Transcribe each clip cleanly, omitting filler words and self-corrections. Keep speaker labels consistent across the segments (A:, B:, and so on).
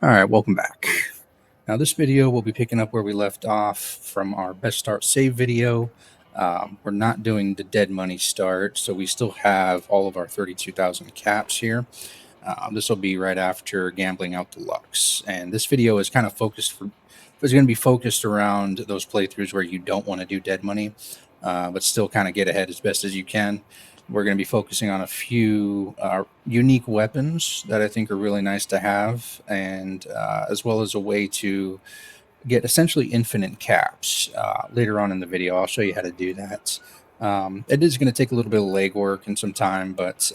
A: All right, welcome back. Now, this video will be picking up where we left off from our best start save video. We're not doing the dead money start, so we still have all of our 32,000 caps here. This will be right after Gambling Out Deluxe, and this video is kind of is going to be focused around those playthroughs where you don't want to do dead money, but still kind of get ahead as best as you can. We're going to be focusing on a few unique weapons that I think are really nice to have, and as well as a way to get essentially infinite caps. Later on in the video, I'll show you how to do that. It is going to take a little bit of legwork and some time, but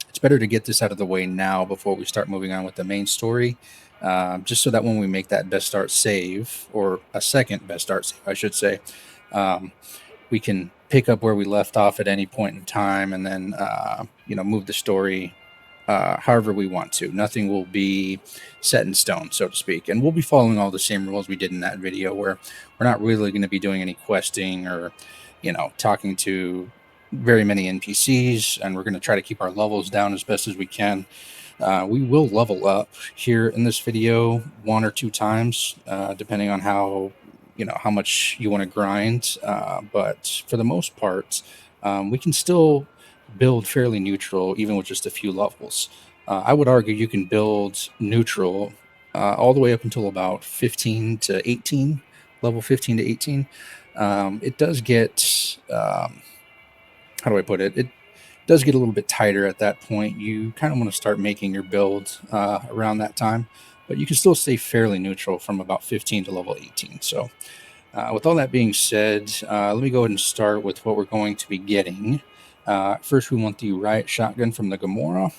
A: it's better to get this out of the way now before we start moving on with the main story, just so that when we make that best start save, or a second best start save, I should say, we can pick up where we left off at any point in time, and then move the story however we want to. Nothing will be set in stone, so to speak, and we'll be following all the same rules we did in that video, where we're not really going to be doing any questing or talking to very many NPCs, and we're going to try to keep our levels down as best as we can. We will level up here in this video 1 or 2 times, depending on how much you want to grind, but for the most part, we can still build fairly neutral even with just a few levels. I would argue you can build neutral all the way up until about 15 to 18, level 15 to 18. It does get, how do I put it? It does get a little bit tighter at that point. You kind of want to start making your build around that time, but you can still stay fairly neutral from about 15 to level 18. So with all that being said, let me go ahead and start with what we're going to be getting. First, we want the riot shotgun from the Gamora,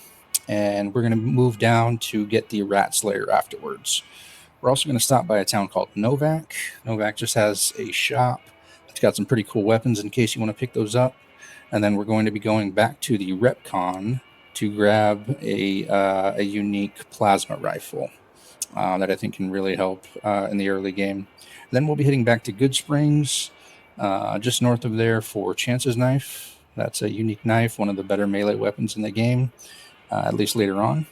A: and we're going to move down to get the rat slayer afterwards. We're also going to stop by a town called Novak. Novak just has a shop. It's got some pretty cool weapons in case you want to pick those up. And then we're going to be going back to the Repcon to grab a unique plasma rifle that I think can really help in the early game. Then we'll be heading back to Good Springs, just north of there, for Chance's knife. That's a unique knife, one of the better melee weapons in the game, at least later on.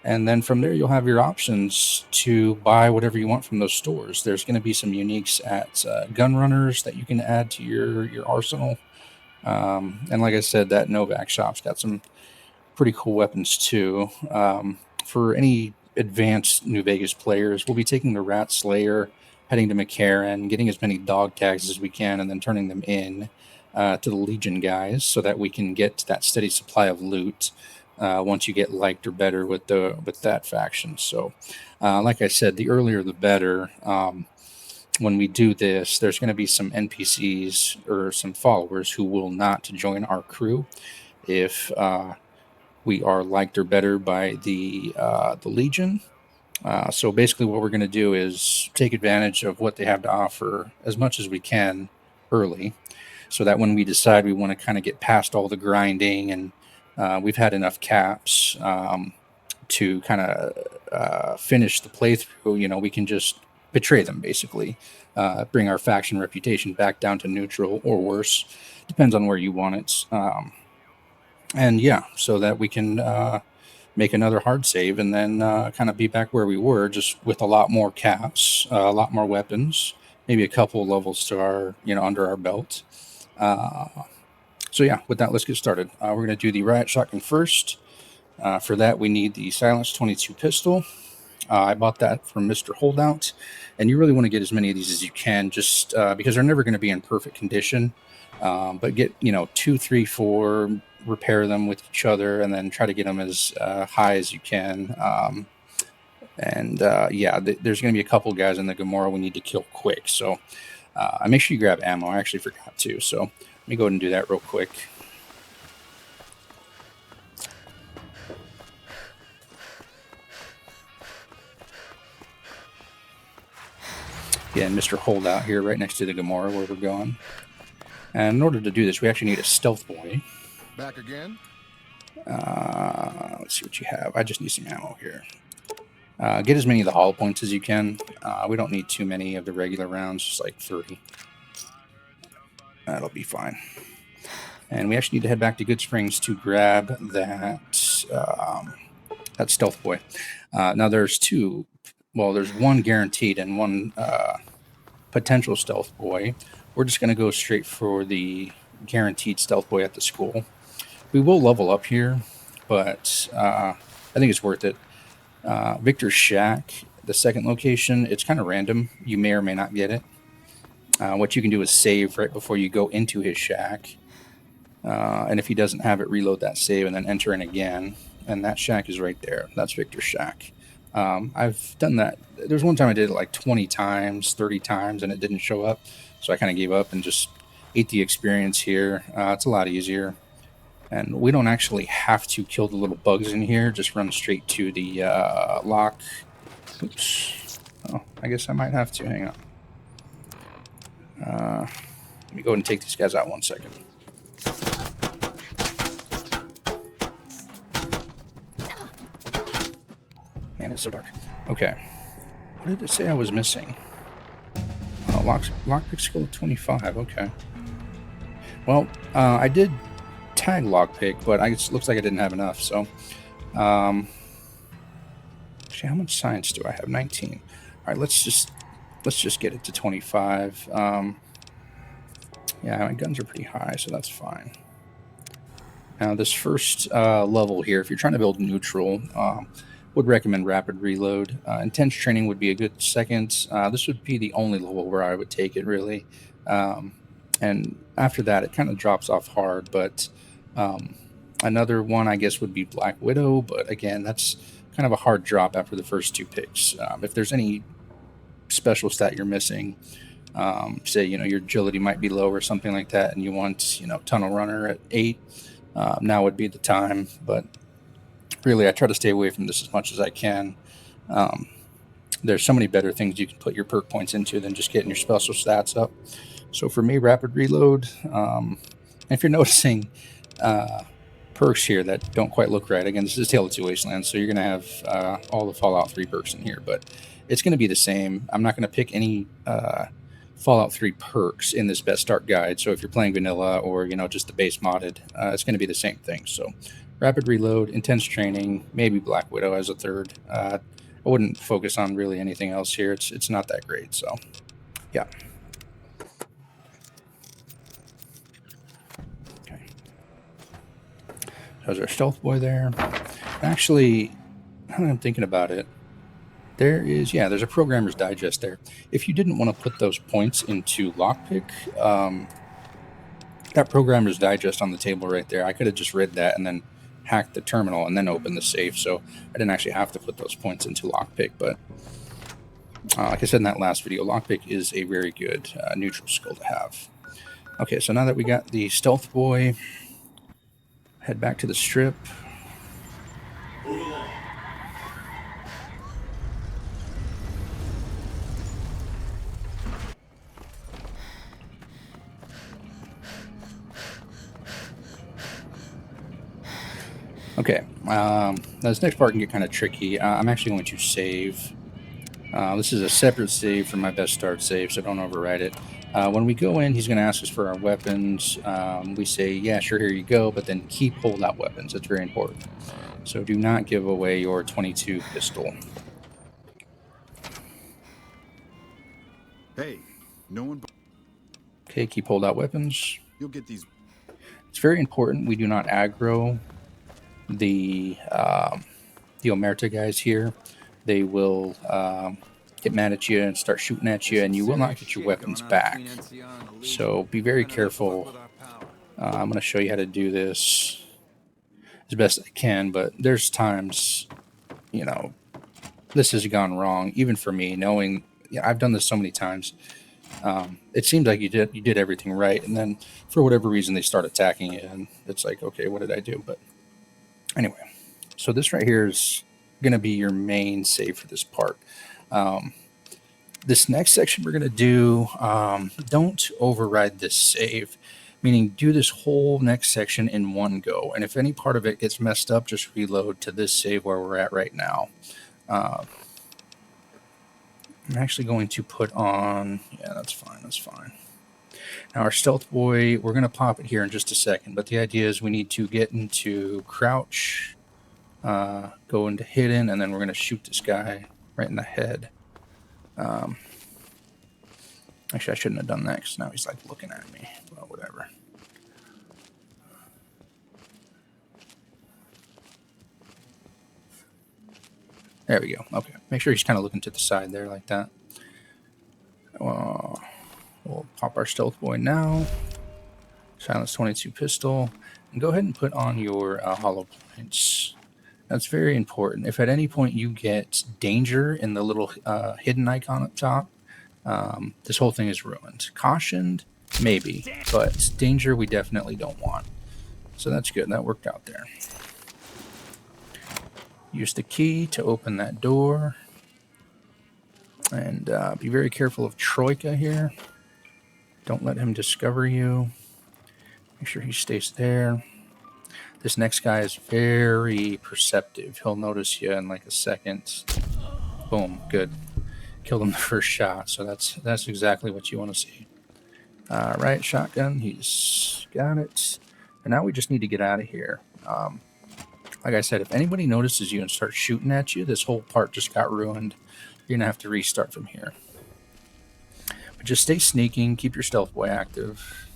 A: And then from there, you'll have your options to buy whatever you want from those stores. There's going to be some uniques at gun runners that you can add to your arsenal. And like I said, that Novak shop's got some pretty cool weapons too. For any advanced New Vegas players, we'll be taking the Rat Slayer, heading to McCarran, getting as many dog tags as we can, and then turning them in to the Legion guys so that we can get that steady supply of loot once you get liked or better with that faction. So like I said, the earlier the better. When we do this, there's going to be some NPCs or some followers who will not join our crew if we are liked or better by the Legion. So basically what we're going to do is take advantage of what they have to offer as much as we can early, so that when we decide we want to kind of get past all the grinding and we've had enough caps to kind of finish the playthrough, we can just betray them, basically. Bring our faction reputation back down to neutral or worse. Depends on where you want it. And yeah, so that we can make another hard save and then kind of be back where we were, just with a lot more caps, a lot more weapons, maybe a couple levels to our, under our belt. So yeah, with that, let's get started. We're going to do the riot shotgun first. For that, we need the Silence 22 pistol. I bought that from Mr. Holdout, and you really want to get as many of these as you can, just because they're never going to be in perfect condition. But get 2, 3, 4, repair them with each other, and then try to get them as high as you can. There's going to be a couple guys in the Gamora we need to kill quick, so make sure you grab ammo. I actually forgot to, so let me go ahead and do that real quick. Again, Mr. Holdout here, right next to the Gamora where we're going. And in order to do this, we actually need a stealth boy.
B: Back again?
A: Let's see what you have. I just need some ammo here. Get as many of the hollow points as you can. We don't need too many of the regular rounds, just like 30. That'll be fine. And we actually need to head back to Good Springs to grab that That's Stealth Boy. Now there's two. Well, there's one guaranteed and one potential Stealth Boy. We're just going to go straight for the guaranteed Stealth Boy at the school. We will level up here, but I think it's worth it. Victor's Shack, the second location, it's kind of random. You may or may not get it. What you can do is save right before you go into his shack. And if he doesn't have it, reload that save and then enter in again. And that shack is right there. That's Victor's Shack. I've done that. There's one time I did it like 20 times, 30 times, and it didn't show up. So I kind of gave up and just ate the experience here. It's a lot easier. And we don't actually have to kill the little bugs in here. Just run straight to the lock. Oops. Oh, I guess I might have to. Hang on. Let me go ahead and take these guys out 1 second. Man, it's so dark. Okay. What did it say I was missing? Oh, lockpick skill 25. Okay. Well, I did tag lockpick, but it looks like I didn't have enough. So, actually, how much science do I have? 19. All right, let's just get it to 25. Yeah, my guns are pretty high, so that's fine. Now, this first level here, if you're trying to build neutral, would recommend rapid reload. Intense training would be a good second. This would be the only level where I would take it, really. And after that, it kind of drops off hard. But another one, I guess, would be Black Widow. But again, that's kind of a hard drop after the first two picks. If there's any special stat you're missing, say, your agility might be low or something like that, and you want, Tunnel Runner at 8, now would be the time. But really, I try to stay away from this as much as I can. There's so many better things you can put your perk points into than just getting your special stats up. So for me, rapid reload. If you're noticing perks here that don't quite look right, again, this is Tale of Two Wastelands, so you're going to have all the Fallout 3 perks in here, but it's going to be the same. I'm not going to pick any Fallout 3 perks in this best start guide. So if you're playing vanilla or just the base modded, it's going to be the same thing. So rapid reload, intense training, maybe Black Widow as a third. I wouldn't focus on really anything else here. It's not that great. So yeah. Okay. There's our Stealth Boy there. Actually, now that I'm thinking about it, there's a Programmer's Digest there. If you didn't want to put those points into lockpick, that Programmer's Digest on the table right there, I could have just read that and then hacked the terminal and then opened the safe. So I didn't actually have to put those points into lockpick. But like I said in that last video, lockpick is a very good neutral skill to have. Okay, so now that we got the Stealth Boy, head back to the strip. Okay, this next part can get kind of tricky. I'm actually going to save. This is a separate save from my best start save, so don't overwrite it. When we go in, he's going to ask us for our weapons. We say, yeah, sure, here you go, but then keep holdout weapons. That's very important. So do not give away your 22 pistol.
B: Hey, no one...
A: Okay, keep holdout weapons.
B: You'll get these...
A: It's very important we do not aggro the Omerta guys here. They will get mad at you and start shooting at you, and you will not get your weapons back. So be very careful. I'm going to show you how to do this as best I can, but there's times, this has gone wrong, even for me, knowing I've done this so many times. It seemed like you did everything right, and then for whatever reason they start attacking you, and it's like, okay, what did I do? But anyway, so this right here is going to be your main save for this part. This next section we're going to do, don't override this save, meaning do this whole next section in one go. And if any part of it gets messed up, just reload to this save where we're at right now. I'm actually going to put on, yeah, that's fine. Now our Stealth Boy, we're going to pop it here in just a second, but the idea is we need to get into crouch, go into hidden, and then we're going to shoot this guy right in the head. Actually, I shouldn't have done that because now he's like looking at me. Well, whatever. There we go. Okay. Make sure he's kind of looking to the side there like that. We'll pop our stealth boy now. Silence 22 pistol. And go ahead and put on your hollow points. That's very important. If at any point you get danger in the little hidden icon up top, this whole thing is ruined. Cautioned, maybe, but danger we definitely don't want. So that's good. That worked out there. Use the key to open that door. And be very careful of Troika here. Don't let him discover you. Make sure he stays there. This next guy is very perceptive. He'll notice you in like a second. Boom, good. Killed him the first shot, so that's exactly what you want to see. Right, shotgun, he's got it. And now we just need to get out of here. Like I said, if anybody notices you and starts shooting at you, this whole part just got ruined. You're going to have to restart from here. But just stay sneaking, keep your stealth boy active.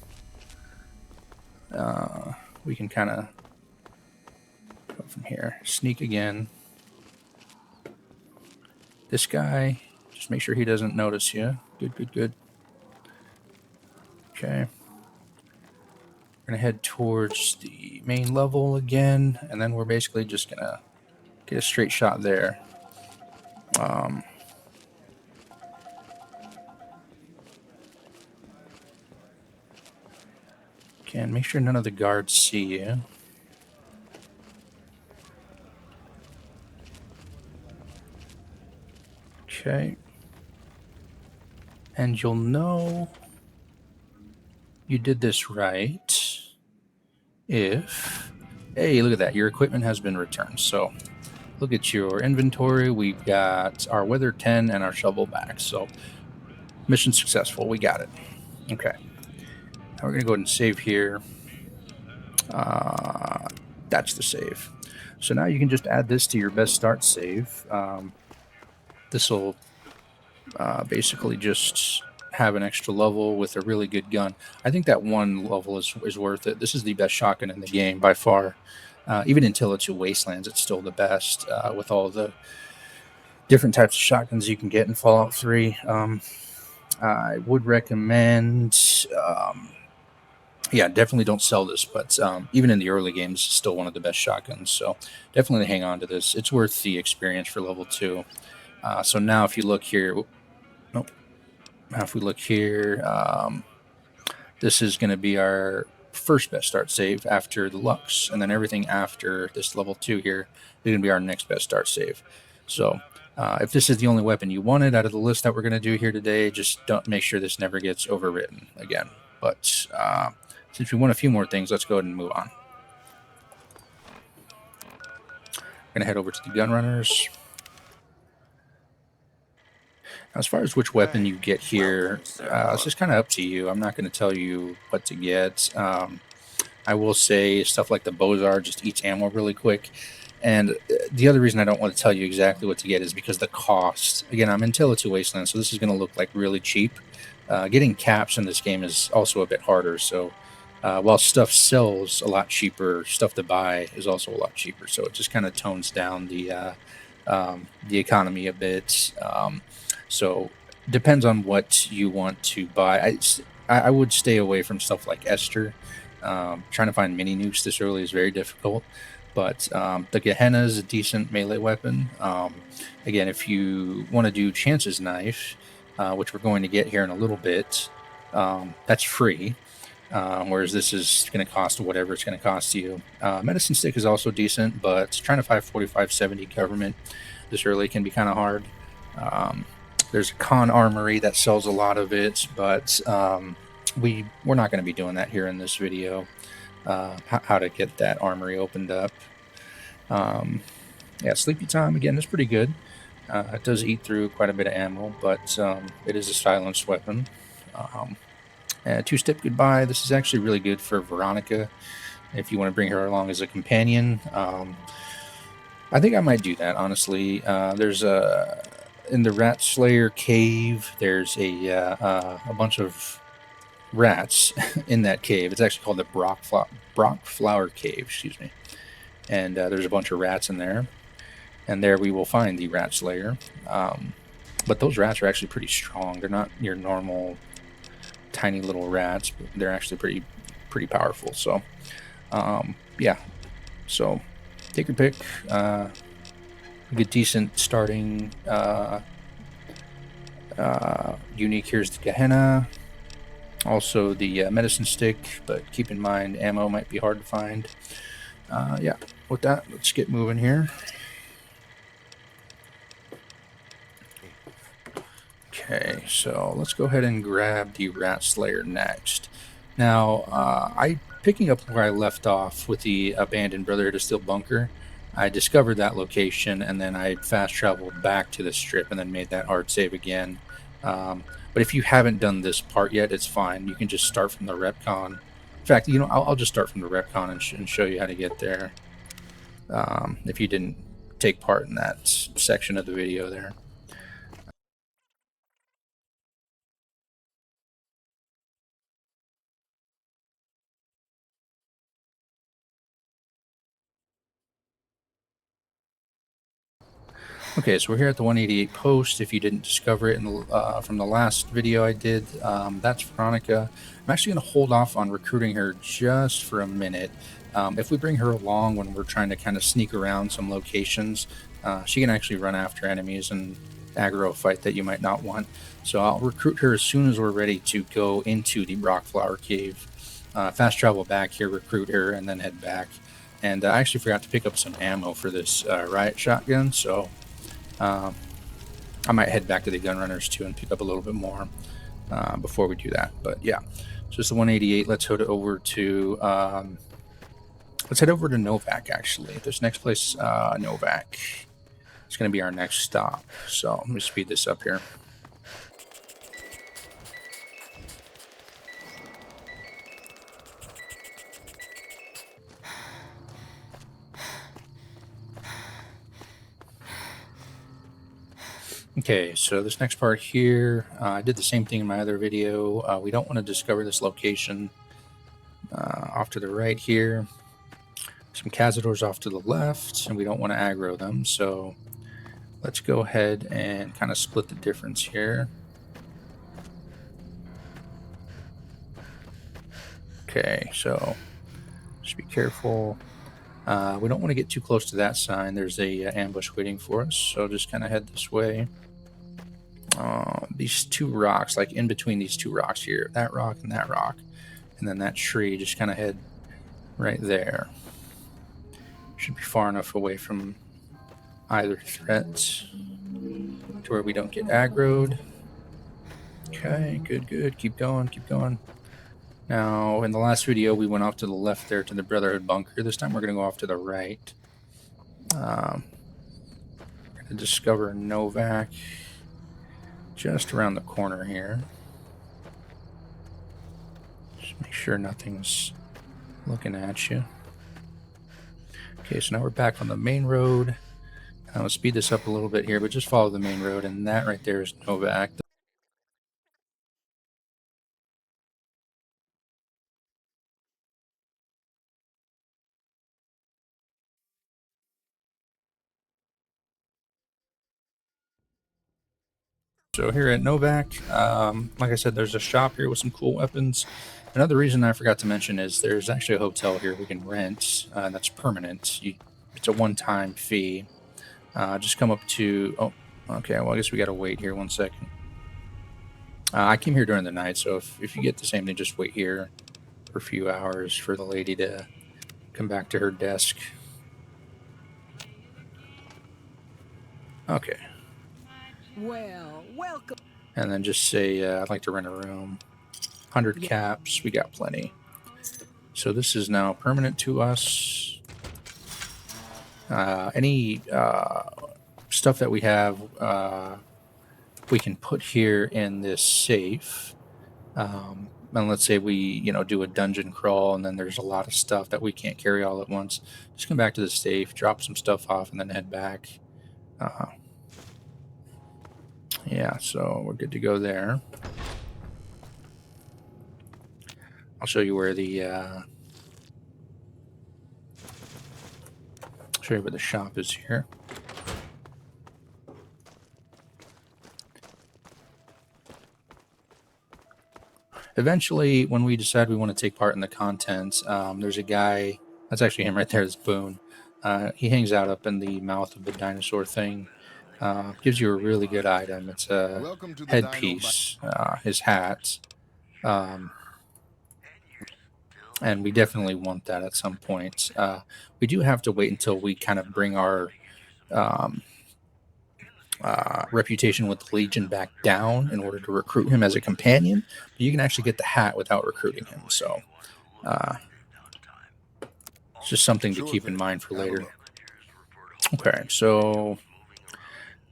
A: We can kind of go from here. Sneak again. This guy, just make sure he doesn't notice you. Good, good, good. Okay. We're going to head towards the main level again, and then we're basically just going to get a straight shot there. Okay, make sure none of the guards see you. Okay. And you'll know you did this right if... Hey, look at that. Your equipment has been returned. So look at your inventory. We've got our weather 10 and our shovel back. So mission successful. We got it. Okay. Now we're going to go ahead and save here. That's the save. So now you can just add this to your best start save. This will basically just have an extra level with a really good gun. I think that one level is worth it. This is the best shotgun in the game by far. Even until it's Wastelands, it's still the best with all the different types of shotguns you can get in Fallout 3. I would recommend... yeah, definitely don't sell this, but even in the early games, it's still one of the best shotguns. So definitely hang on to this. It's worth the experience for level 2. So now if you look here... Nope. Now if we look here, this is going to be our first best start save after the Lux, and then everything after this level 2 here is going to be our next best start save. So if this is the only weapon you wanted out of the list that we're going to do here today, just don't make sure this never gets overwritten again. But since we want a few more things, let's go ahead and move on. We're going to head over to the gun runners. As far as which weapon you get here, it's just kind of up to you. I'm not going to tell you what to get. I will say stuff like the Bozar just eats ammo really quick. And the other reason I don't want to tell you exactly what to get is because the cost. Again, I'm in Tilla 2 Wasteland, so this is going to look like really cheap. Getting caps in this game is also a bit harder. So while stuff sells a lot cheaper, stuff to buy is also a lot cheaper. So it just kind of tones down the economy a bit. So depends on what you want to buy. I would stay away from stuff like Esther. Trying to find mini nukes this early is very difficult. But the Gehenna is a decent melee weapon. Again, if you want to do Chance's Knife, which we're going to get here in a little bit, that's free. Whereas this is going to cost whatever it's going to cost you. Medicine Stick is also decent, but trying to find 4570 government this early can be kind of hard. There's a Con Armory that sells a lot of it, but we're not going to be doing that here in this video. How to get that armory opened up. Yeah, Sleepy Time, again, is pretty good. It does eat through quite a bit of ammo, but it is a silenced weapon. Two-Step Goodbye, this is actually really good for Veronica if you want to bring her along as a companion. I think I might do that, honestly. There's a in the Rat Slayer cave. There's a bunch of rats in that cave. It's actually called the Brock Flower Cave. Excuse me. And there's a bunch of rats in there, and there we will find the Rat Slayer. Um, but those rats are actually pretty strong. They're not your normal tiny little rats, but they're actually pretty powerful. So yeah. So take your pick. A good decent starting unique. Here's the Gehenna. Also the medicine stick, but keep in mind ammo might be hard to find. Yeah, with that, let's get moving here. Okay, so let's go ahead and grab the Rat Slayer next. Now, picking up where I left off with the abandoned Brotherhood of Steel bunker, I discovered that location, and then I fast traveled back to the strip and then made that hard save again. But if you haven't done this part yet, it's fine. You can just start from the retcon. In fact, I'll just start from the retcon and show you how to get there. If you didn't take part in that section of the video there. Okay, so we're here at the 188 post. If you didn't discover it from the last video I did, that's Veronica. I'm actually going to hold off on recruiting her just for a minute. If we bring her along when we're trying to kind of sneak around some locations, she can actually run after enemies and aggro a fight that you might not want. So I'll recruit her as soon as we're ready to go into the Rockflower Cave. Fast travel back here, recruit her, and then head back. And I actually forgot to pick up some ammo for this riot shotgun, so I might head back to the gun runners too and pick up a little bit more before we do that. But yeah, so it's the 188. Let's head over to Novak. Actually, this next place, Novak, is going to be our next stop. So let me speed this up here. Okay, so this next part here, I did the same thing in my other video. We don't want to discover this location off to the right here. Some Cazadors off to the left, and we don't want to aggro them, so let's go ahead and kind of split the difference here. Okay, so just be careful. We don't want to get too close to that sign. There's a ambush waiting for us, so just kind of head this way. These two rocks, like in between these two rocks here, that rock and then that tree, just kind of head right there. Should be far enough away from either threat to where we don't get aggroed. Okay, good. Keep going. Now, in the last video, we went off to the left there to the Brotherhood bunker. This time we're going to go off to the right. We're going to discover Novak just around the corner here. Just make sure nothing's looking at you. Okay, so now we're back on the main road. I'll speed this up a little bit here, but just follow the main road, and that right there is Novak. So here at Novak, like I said, there's a shop here with some cool weapons. Another reason I forgot to mention is there's actually a hotel here we can rent. That's permanent. It's a one-time fee. Just come up to... Oh, okay. Well, I guess we got to wait here 1 second. I came here during the night, so if you get the same thing, just wait here for a few hours for the lady to come back to her desk. Okay.
B: Well, welcome.
A: And then just say, I'd like to rent a room. 100 caps. We got plenty. So this is now permanent to us. Any stuff that we have, we can put here in this safe. And let's say we, do a dungeon crawl, and then there's a lot of stuff that we can't carry all at once. Just come back to the safe, drop some stuff off, and then head back. Uh, yeah, so we're good to go there. I'll show you where the shop is here. Eventually, when we decide we want to take part in the content, there's a guy. That's actually him right there. It's Boone. He hangs out up in the mouth of the dinosaur thing. Gives you a really good item. It's a headpiece, his hat. Um, and we definitely want that at some point. We do have to wait until we kind of bring our um, reputation with the Legion back down in order to recruit him as a companion. But you can actually get the hat without recruiting him. So it's just something to keep in mind for later. Okay, so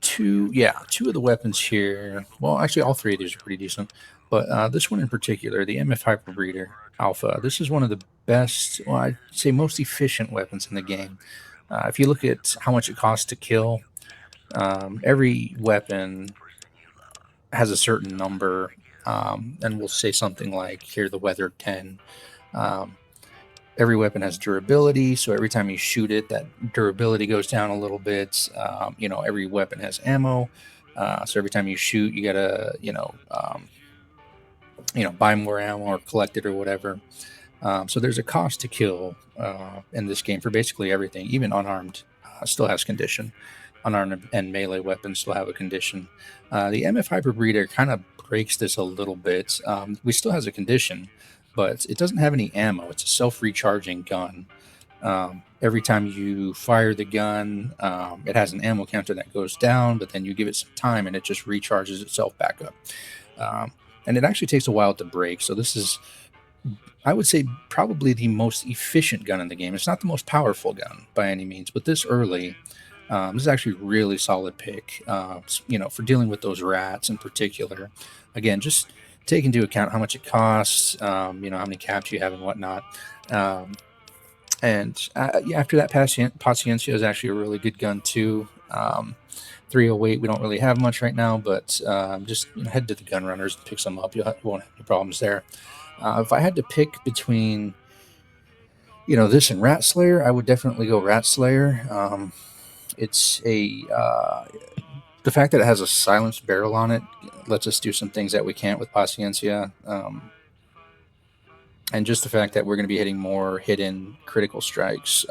A: two of the weapons here. Well, actually, all three of these are pretty decent. But this one in particular, the MF Hyperbreeder Alpha, this is one of the best, well, I'd say most efficient weapons in the game. If you look at how much it costs to kill, every weapon has a certain number, and we'll say something like here the Weather 10. Um, every weapon has durability, so every time you shoot it, that durability goes down a little bit. Every weapon has ammo, so every time you shoot, you gotta buy more ammo or collect it or whatever. So there's a cost to kill in this game for basically everything. Even unarmed still has condition. Unarmed and melee weapons still have a condition. The MF Hyperbreeder kind of breaks this a little bit. We still has a condition, but it doesn't have any ammo. It's a self-recharging gun. Every time you fire the gun, it has an ammo counter that goes down, but then you give it some time and it just recharges itself back up. And it actually takes a while to break. So this is, I would say, probably the most efficient gun in the game. It's not the most powerful gun by any means, but this early, this is actually a really solid pick. For dealing with those rats in particular. Again, just take into account how much it costs, how many caps you have and whatnot. After that, Paciencia is actually a really good gun too. 308, we don't really have much right now, but just head to the gun runners and pick some up. You won't have any problems there. If I had to pick between, this and Rat Slayer, I would definitely go Rat Slayer. It's the fact that it has a silenced barrel on it lets us do some things that we can't with Paciencia. And just the fact that we're going to be hitting more hidden critical strikes.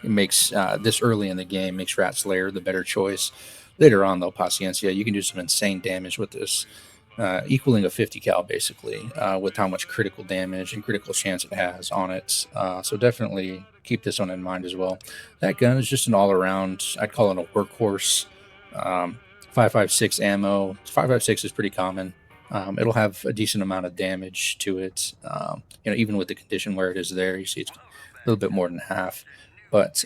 A: It makes this early in the game makes Rat Slayer the better choice. Later on, though, Paciencia, you can do some insane damage with this, equaling a 50 cal basically, with how much critical damage and critical chance it has on it. So definitely keep this one in mind as well. That gun is just an all-around, I'd call it a workhorse. 5.56 ammo. 5.56 is pretty common. It'll have a decent amount of damage to it. Even with the condition where it is there, you see it's a little bit more than half. But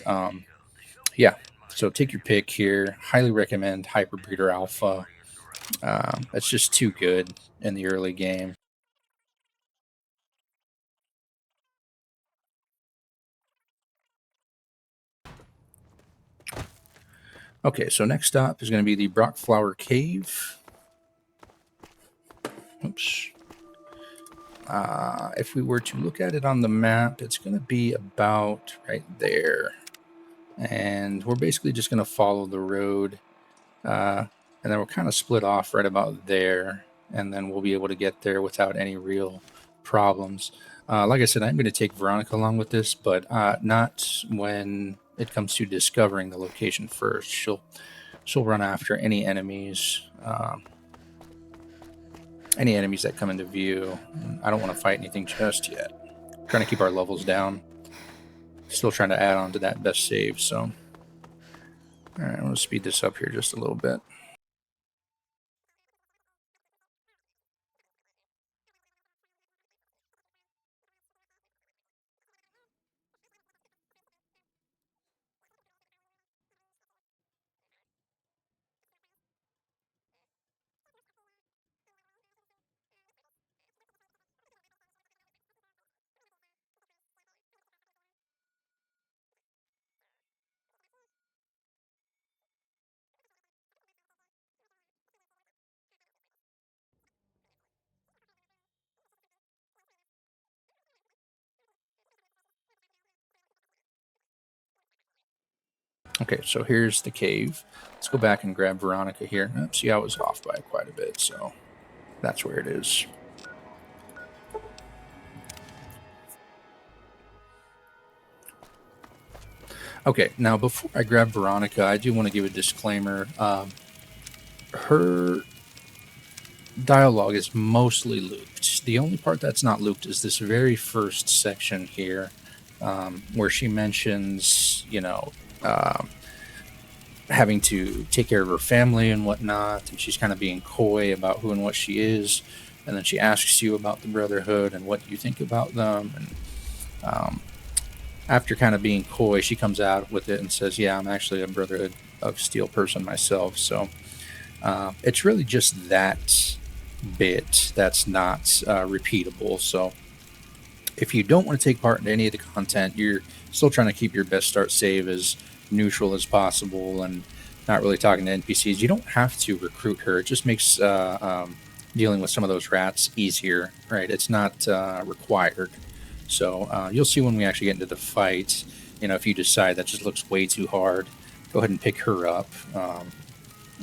A: yeah, so take your pick here. Highly recommend Hyperbreeder Alpha. It's just too good in the early game. Okay, so next up is going to be the Brockflower Cave. Oops. If we were to look at it on the map, it's going to be about right there. And we're basically just going to follow the road. And then we'll kind of split off right about there. And then we'll be able to get there without any real problems. Like I said, I'm going to take Veronica along with this, but not when it comes to discovering the location first. She'll run after any enemies that come into view. I don't want to fight anything just yet. Trying to keep our levels down. Still trying to add on to that best save. So, all right, I'm going to speed this up here just a little bit. Okay, so here's the cave. Let's go back and grab Veronica here. Oh, see, I was off by quite a bit, so that's where it is. Okay, now before I grab Veronica, I do want to give a disclaimer. Her dialogue is mostly looped. The only part that's not looped is this very first section here, where she mentions, having to take care of her family and whatnot, and she's kind of being coy about who and what she is, and then she asks you about the Brotherhood and what you think about them, and after kind of being coy, she comes out with it and says, yeah, I'm actually a Brotherhood of Steel person myself. So it's really just that bit that's not repeatable. So if you don't want to take part in any of the content, you're still trying to keep your best start save as neutral as possible and not really talking to NPCs, you don't have to recruit her. It just makes dealing with some of those rats easier, right? It's not required. So you'll see when we actually get into the fight, if you decide that just looks way too hard, go ahead and pick her up.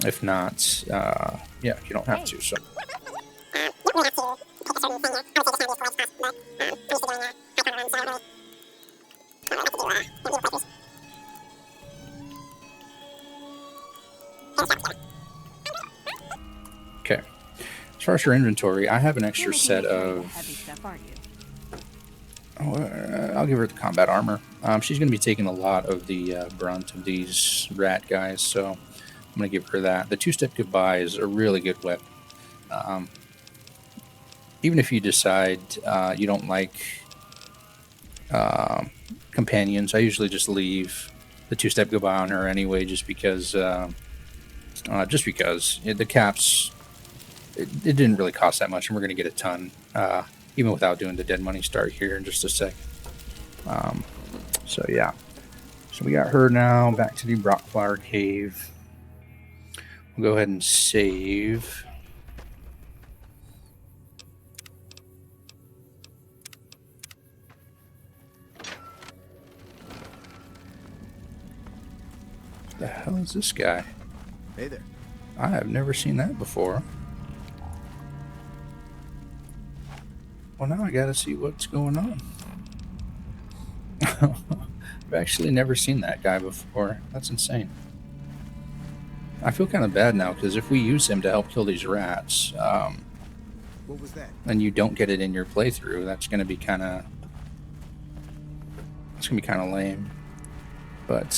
A: If not, yeah, you don't have to. So. Okay. As far as your inventory, I have an extra set of... I'll give her the combat armor. She's going to be taking a lot of the brunt of these rat guys, so I'm going to give her that. The two-step goodbye is a really good weapon. Even if you decide you don't like companions, I usually just leave the two-step goodbye on her anyway, just because the caps, it didn't really cost that much, and we're going to get a ton. Even without doing the dead money start here in just a sec. So yeah. So we got her now. Back to the Rockflower Cave. We'll go ahead and save. What the hell is this guy?
C: Hey there.
A: I have never seen that before. Well, now I gotta see what's going on. I've actually never seen that guy before. That's insane. I feel kind of bad now, because if we use him to help kill these rats,
C: What was that?
A: and you don't get it in your playthrough, that's gonna be kind of... It's gonna be kind of lame. But,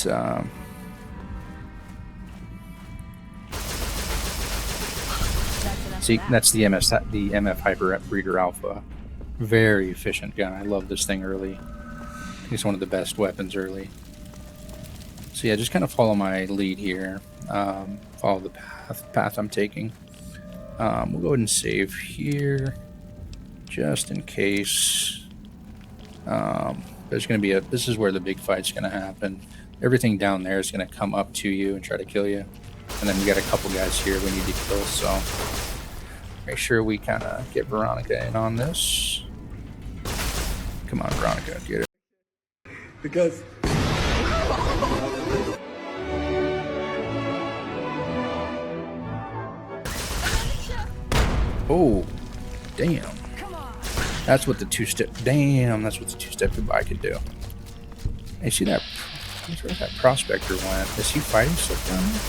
A: see, that's the MF Hyper Breeder Alpha. Very efficient gun. I love this thing early. It's one of the best weapons early. So yeah, just kind of follow my lead here. Follow the path I'm taking. We'll go ahead and save here, just in case. There's going to be this is where the big fight's going to happen. Everything down there is going to come up to you and try to kill you. And then we got a couple guys here we need to kill, so make sure we kind of get Veronica in on this. Come on, Veronica, get it.
C: Because...
A: Oh, damn. That's what the two-step... Damn, that's what the two-step goodbye could do. Hey, see that... Where's where that prospector went? Is he fighting stuff down there?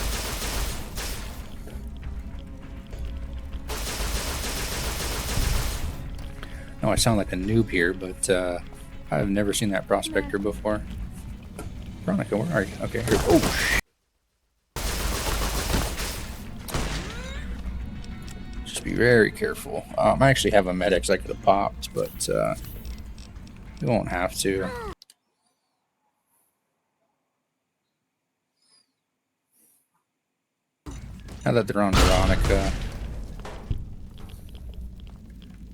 A: No, I sound like a noob here, but I've never seen that prospector before. Veronica, where are you? Okay, here. Oh, just be very careful. I actually have a medics I could have popped, but we won't have to. Now that they're on Veronica.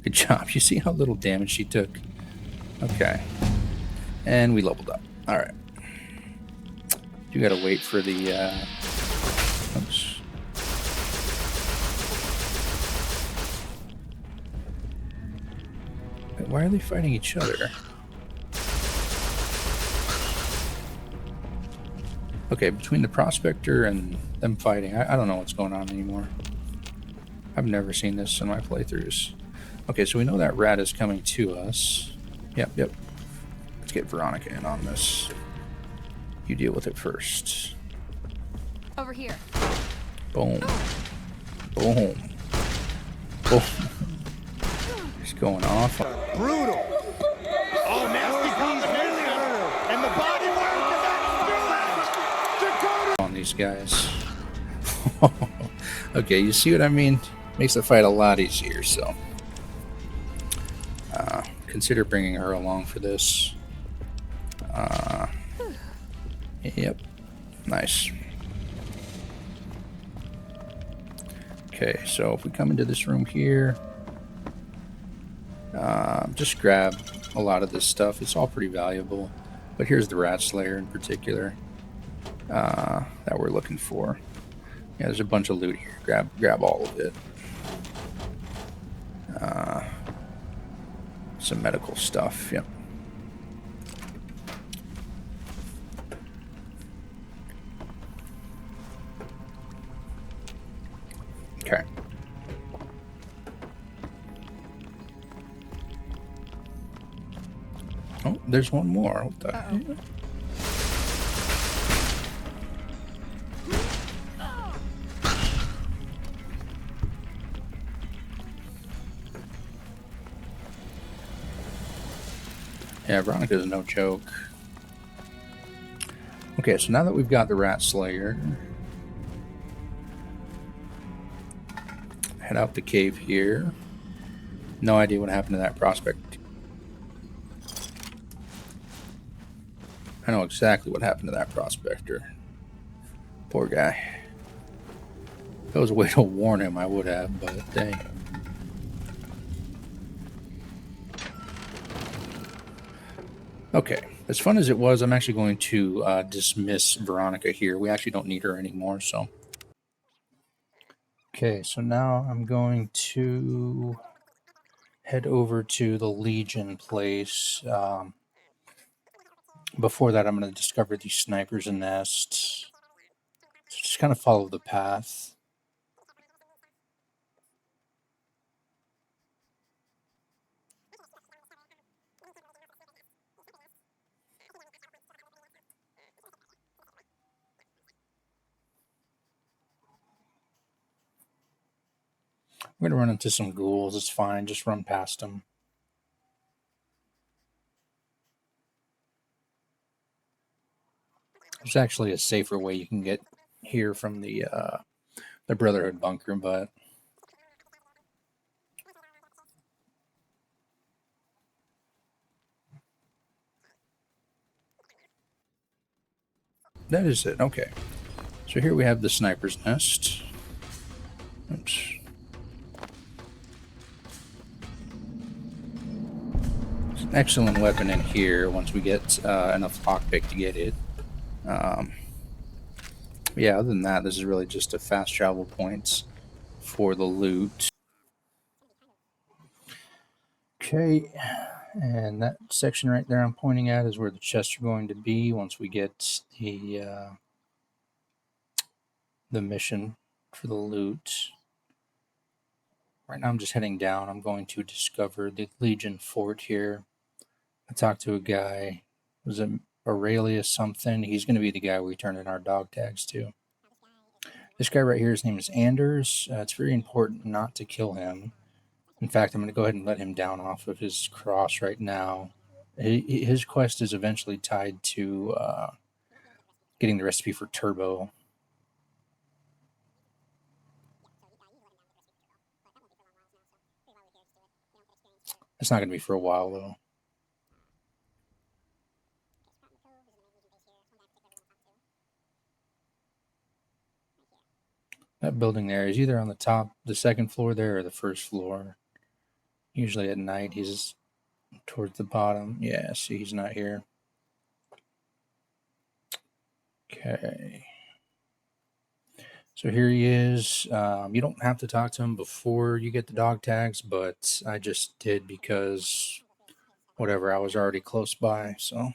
A: Good job. You see how little damage she took? Okay. And we leveled up. Alright. You gotta wait for the, oops. Wait, why are they fighting each other? Okay, between the prospector and them fighting, I don't know what's going on anymore. I've never seen this in my playthroughs. Okay, so we know that rat is coming to us. Yep. Let's get Veronica in on this. You deal with it first.
D: Over here.
A: Boom. Boom. Boom. He's going off.
C: Brutal. Oh, nasty combination. And the body work.
A: On these guys. Okay, you see what I mean? Makes the fight a lot easier, so consider bringing her along for this. Yep, nice. Okay, so if we come into this room here, just grab a lot of this stuff. It's all pretty valuable, but here's the rat slayer in particular that we're looking for. Yeah, there's a bunch of loot here. Grab all of it. Some medical stuff. Yep. Okay. Oh, there's one more. What the heck? Yeah, Veronica's no joke. Okay, so now that we've got the rat slayer, head out the cave here. No idea what happened to that prospect. I know exactly what happened to that prospector. Poor guy. If there was a way to warn him, I would have, but dang. Okay, as fun as it was, I'm actually going to dismiss Veronica here. We actually don't need her anymore, so. Okay, so now I'm going to head over to the Legion place. Before that, I'm going to discover these snipers and nests. So just kind of follow the path. We're going to run into some ghouls. It's fine. Just run past them. There's actually a safer way you can get here from the Brotherhood bunker, but that is it. Okay. So here we have the sniper's nest. Oops. It's an excellent weapon in here once we get enough lockpick to get it. Yeah, other than that, this is really just a fast travel points for the loot. Okay, and that section right there I'm pointing at is where the chests are going to be once we get the mission for the loot. Right now I'm just heading down. I'm going to discover the Legion fort here. I talked to a guy. Was it Aurelius something? He's going to be the guy we turn in our dog tags to. This guy right here, his name is Anders. It's very important not to kill him. In fact, I'm going to go ahead and let him down off of his cross right now. His quest is eventually tied to getting the recipe for turbo. It's not going to be for a while, though. That building there is either on the top, the second floor there, or the first floor. Usually at night, he's towards the bottom. Yeah, see, he's not here. Okay. So here he is. You don't have to talk to him before you get the dog tags, but I just did because, whatever, I was already close by. So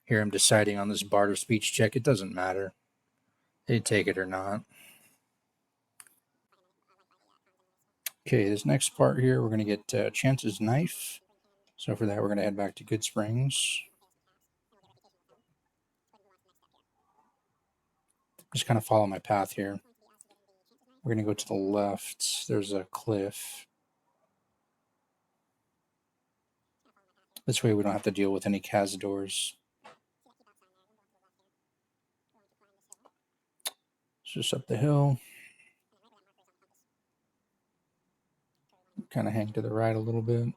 A: hear him deciding on this barter speech check. It doesn't matter. They take it or not. Okay, this next part here, we're going to get Chance's knife. So for that, we're going to head back to Good Springs. Just kind of follow my path here. We're going to go to the left. There's a cliff. This way we don't have to deal with any cazadors. It's just up the hill. Kind of hang to the right a little bit.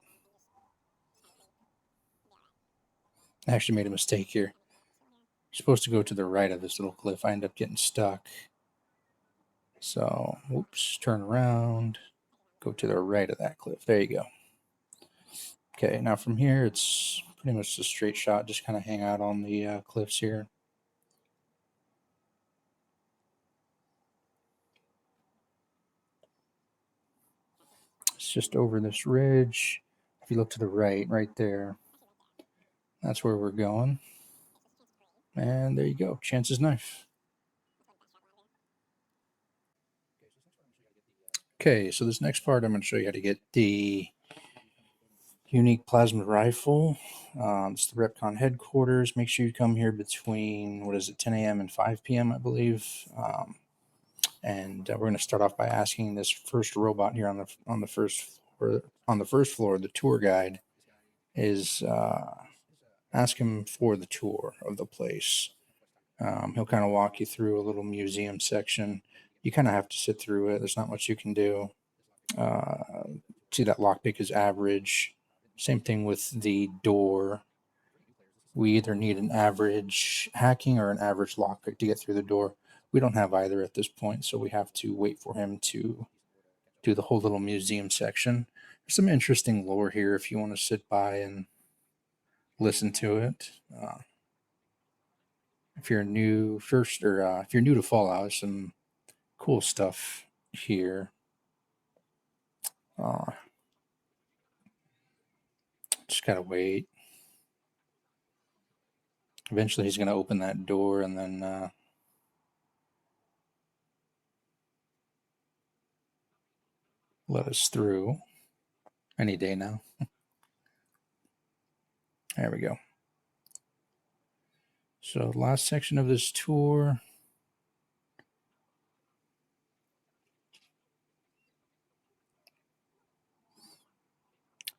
A: I actually made a mistake here. You're supposed to go to the right of this little cliff. I end up getting stuck. So, whoops, turn around. Go to the right of that cliff. There you go. Okay, now from here, it's pretty much a straight shot. Just kind of hang out on the cliffs here. It's just over this ridge. If you look to the right there, that's where we're going. And there you go, Chance's knife. Okay, so this next part, I'm going to show you how to get the unique plasma rifle. It's the Repcon headquarters. Make sure you come here between, 10 a.m. and 5 p.m., I believe. And we're going to start off by asking this first robot here on the first floor. The tour guide is ask him for the tour of the place. He'll kind of walk you through a little museum section. You kind of have to sit through it. There's not much you can do. See that lockpick is average. Same thing with the door. We either need an average hacking or an average lockpick to get through the door. We don't have either at this point, so we have to wait for him to do the whole little museum section. There's some interesting lore here if you want to sit by and listen to it. If you're new if you're new to Fallout, there's some cool stuff here. Just gotta wait. Eventually, he's gonna open that door and then let us through any day now. There we go. So, last section of this tour.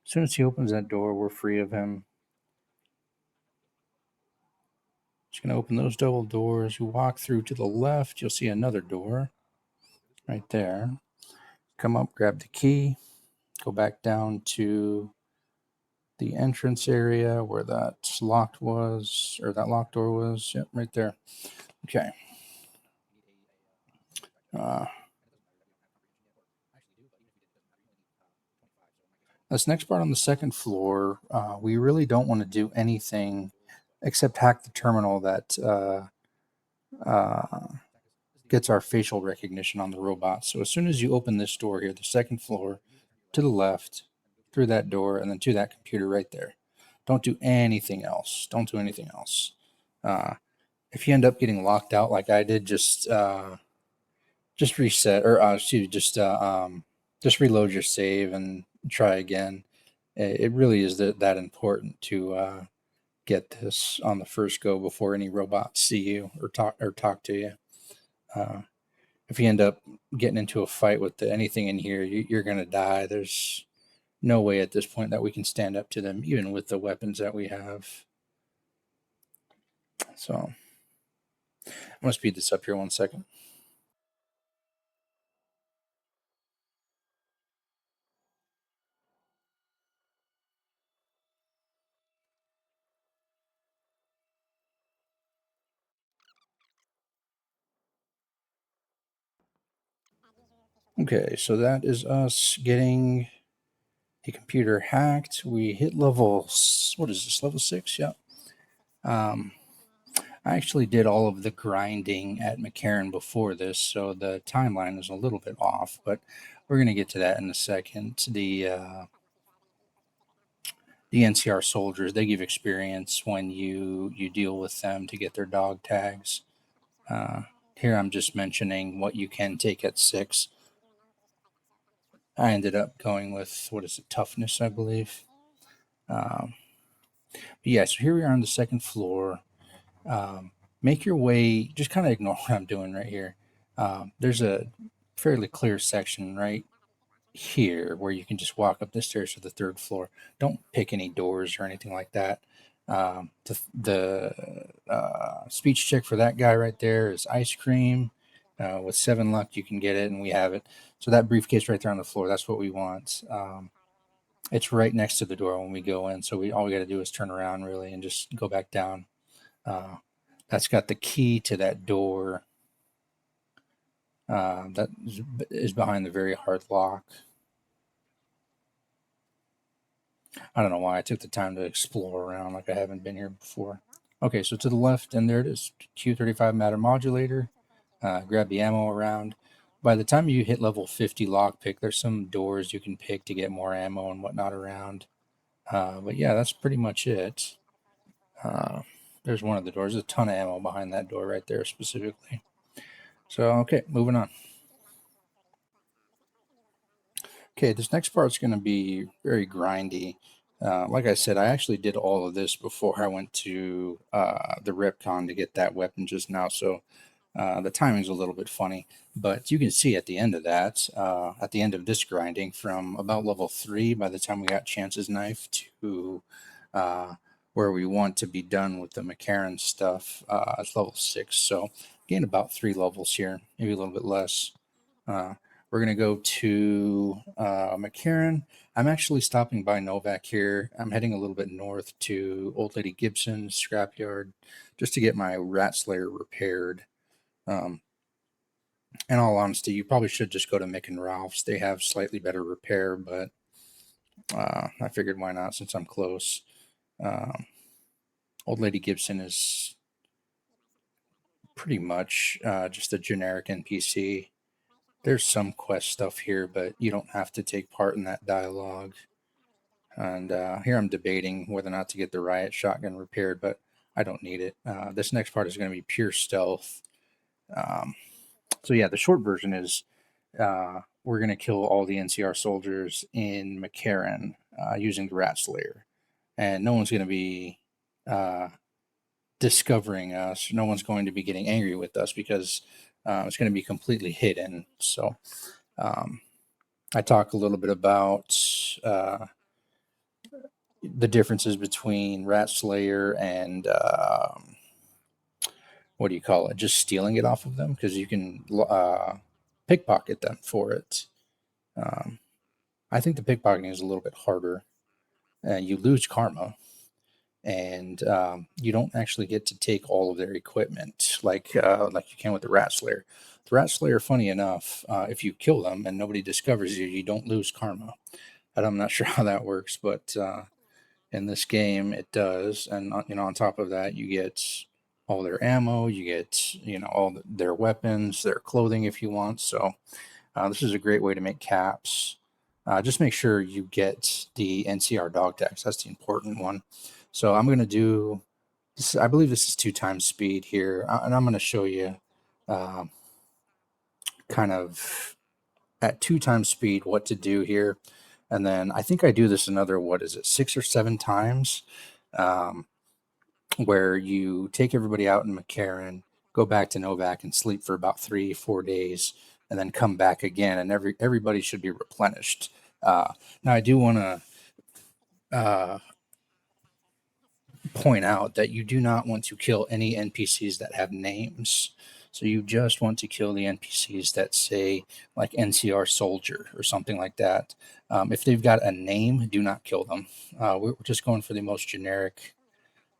A: As soon as he opens that door, we're free of him. Just going to open those double doors. You walk through to the left, you'll see another door right there. Come up, grab the key, go back down to the entrance area where that locked door was. Yep, right there. Okay. This next part on the second floor, we really don't want to do anything except hack the terminal that gets our facial recognition on the robot. So as soon as you open this door here, the second floor, to the left, through that door, and then to that computer right there. Don't do anything else. Don't do anything else. If you end up getting locked out like I did, just reset, or just reload your save and try again. It really is that important to get this on the first go before any robots see you or talk to you. If you end up getting into a fight with anything in here, you're going to die. There's no way at this point that we can stand up to them, even with the weapons that we have. So I'm going to speed this up here 1 second. Okay, so that is us getting a computer hacked. We hit level, what is this, level 6? Yeah. I actually did all of the grinding at McCarran before this, so the timeline is a little bit off, but we're going to get to that in a second. the NCR soldiers, they give experience when you deal with them to get their dog tags. Uh, Here I'm just mentioning what you can take at 6. I ended up going with, what is it, toughness, I believe. Um, but yeah, so here we are on the second floor. Make your way, just kind of ignore what I'm doing right here. There's a fairly clear section right here where you can just walk up the stairs to the third floor. Don't pick any doors or anything like that. The speech check for that guy right there is ice cream. With 7 luck, you can get it, and we have it. So that briefcase right there on the floor, that's what we want. It's right next to the door when we go in. So all we got to do is turn around really and just go back down. Uh, that's got the key to that door that is behind the very hard lock. I don't know why I took the time to explore around like I haven't been here before. Okay, so to the left, and there it is, Q35 matter modulator. Grab the ammo around. By the time you hit level 50 lockpick, there's some doors you can pick to get more ammo and whatnot around. But yeah, that's pretty much it. There's one of the doors. There's a ton of ammo behind that door right there specifically. So, okay, moving on. Okay, this next part's going to be very grindy. Like I said, I actually did all of this before I went to the Ripcon to get that weapon just now, so the timing's a little bit funny. But you can see at the end of that, at the end of this grinding, from about level 3, by the time we got Chance's knife, to where we want to be done with the McCarran stuff, it's level 6. So gained about 3 levels here, maybe a little bit less. We're going to go to McCarran. I'm actually stopping by Novak here. I'm heading a little bit north to Old Lady Gibson's scrapyard just to get my Rat Slayer repaired. In all honesty, you probably should just go to Mick and Ralph's. They have slightly better repair, but I figured why not since I'm close. Old Lady Gibson is pretty much just a generic NPC. There's some quest stuff here, but you don't have to take part in that dialogue. And here I'm debating whether or not to get the riot shotgun repaired, but I don't need it. This next part is going to be pure stealth. So yeah, the short version is we're going to kill all the NCR soldiers in McCarran using the Rat Slayer. And no one's going to be discovering us. No one's going to be getting angry with us because it's going to be completely hidden. So I talk a little bit about the differences between Rat Slayer and what do you call it? Just stealing it off of them, because you can pickpocket them for it. I think the pickpocketing is a little bit harder. You lose karma, and you don't actually get to take all of their equipment like you can with the Rat Slayer. The Rat Slayer, funny enough, if you kill them and nobody discovers you, you don't lose karma. And I'm not sure how that works, but in this game it does. And on top of that, you get all their ammo, you get all their weapons, their clothing if you want. So this is a great way to make caps. Just make sure you get the NCR dog tags. That's the important one. So I'm going to do this. I believe this is 2 times speed here. And I'm going to show you kind of at 2 times speed what to do here. And then I think I do this another, 6 or 7 times, where you take everybody out in McCarran, go back to Novak and sleep for about 3-4 days, and then come back again, and everybody should be replenished. Now I do want to point out that you do not want to kill any NPCs that have names. So you just want to kill the NPCs that say like NCR soldier or something like that. If they've got a name, do not kill them. We're just going for the most generic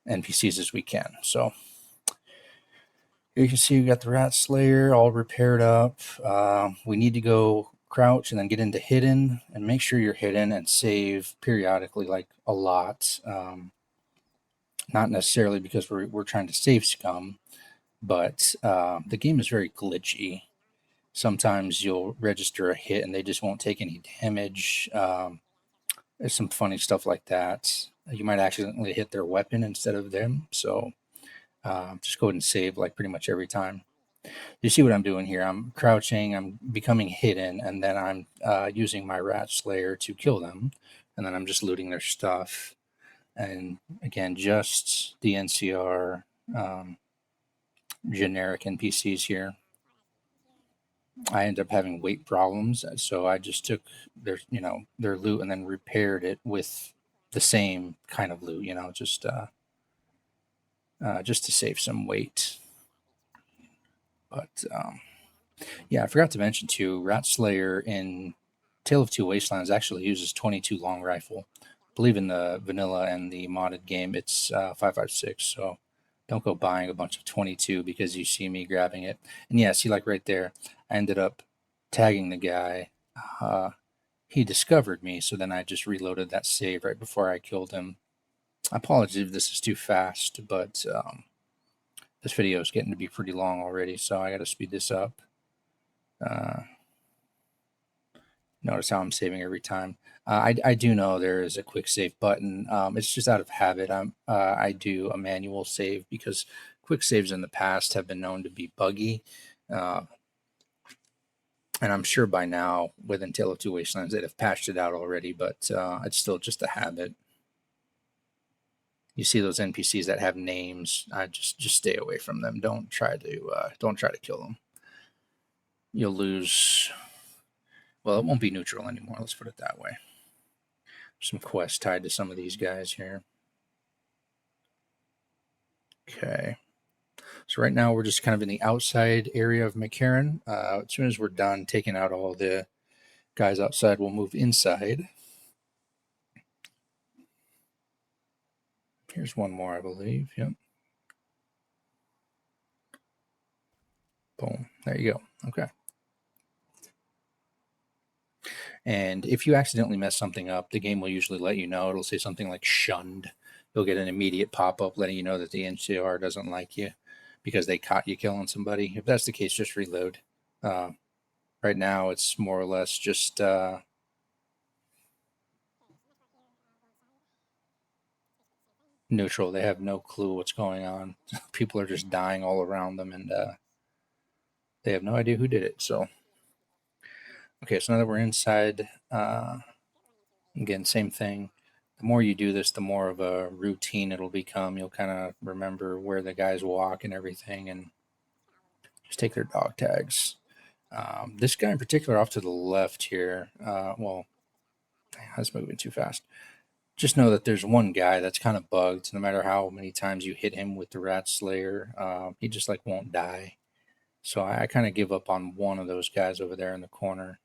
A: NPCs as we can. So you can see we got the Rat Slayer all repaired up. We need to go crouch and then get into hidden, and make sure you're hidden and save periodically, like a lot. Not necessarily because we're trying to save scum, but the game is very glitchy. Sometimes you'll register a hit and they just won't take any damage. There's some funny stuff like that. you might accidentally hit their weapon instead of them. So just go ahead and save like pretty much every time. You see what I'm doing here? I'm crouching, I'm becoming hidden, and then I'm using my rat slayer to kill them, and then I'm just looting their stuff. And again, just the NCR generic NPCs here. I ended up having weight problems, so I just took their loot and then repaired it with the same kind of loot, just to save some weight. But yeah, I forgot to mention too, Rat Slayer in Tale of Two Wastelands actually uses 22 long rifle. I believe in the vanilla and the modded game it's 5.56. So don't go buying a bunch of 22 because you see me grabbing it. And yeah, see like right there, I ended up tagging the guy. He discovered me, so then I just reloaded that save right before I killed him. I apologize if this is too fast, but this video is getting to be pretty long already, so I got to speed this up. Notice how I'm saving every time. I do know there is a quick save button. It's just out of habit. I do a manual save because quick saves in the past have been known to be buggy. And I'm sure by now, within Tale of Two Wastelands, they'd have patched it out already, but it's still just a habit. You see those NPCs that have names, just stay away from them. Don't try to kill them. You'll lose. Well, it won't be neutral anymore. Let's put it that way. Some quests tied to some of these guys here. Okay. So right now we're just kind of in the outside area of McCarran. As soon as we're done taking out all the guys outside, we'll move inside. Here's one more, I believe. Yep. Boom. There you go. Okay. And if you accidentally mess something up, the game will usually let you know. It'll say something like shunned. You'll get an immediate pop-up letting you know that the NCR doesn't like you because they caught you killing somebody. If that's the case, just reload. Right now, it's more or less just neutral. They have no clue what's going on. People are just dying all around them, and they have no idea who did it. So, okay, so now that we're inside, again, same thing. The more you do this, the more of a routine it'll become. You'll kind of remember where the guys walk and everything, and just take their dog tags. This guy in particular off to the left here, that's moving too fast. Just know that there's one guy that's kind of bugged. No matter how many times you hit him with the Rat Slayer, he just like won't die. So I kind of give up on one of those guys over there in the corner.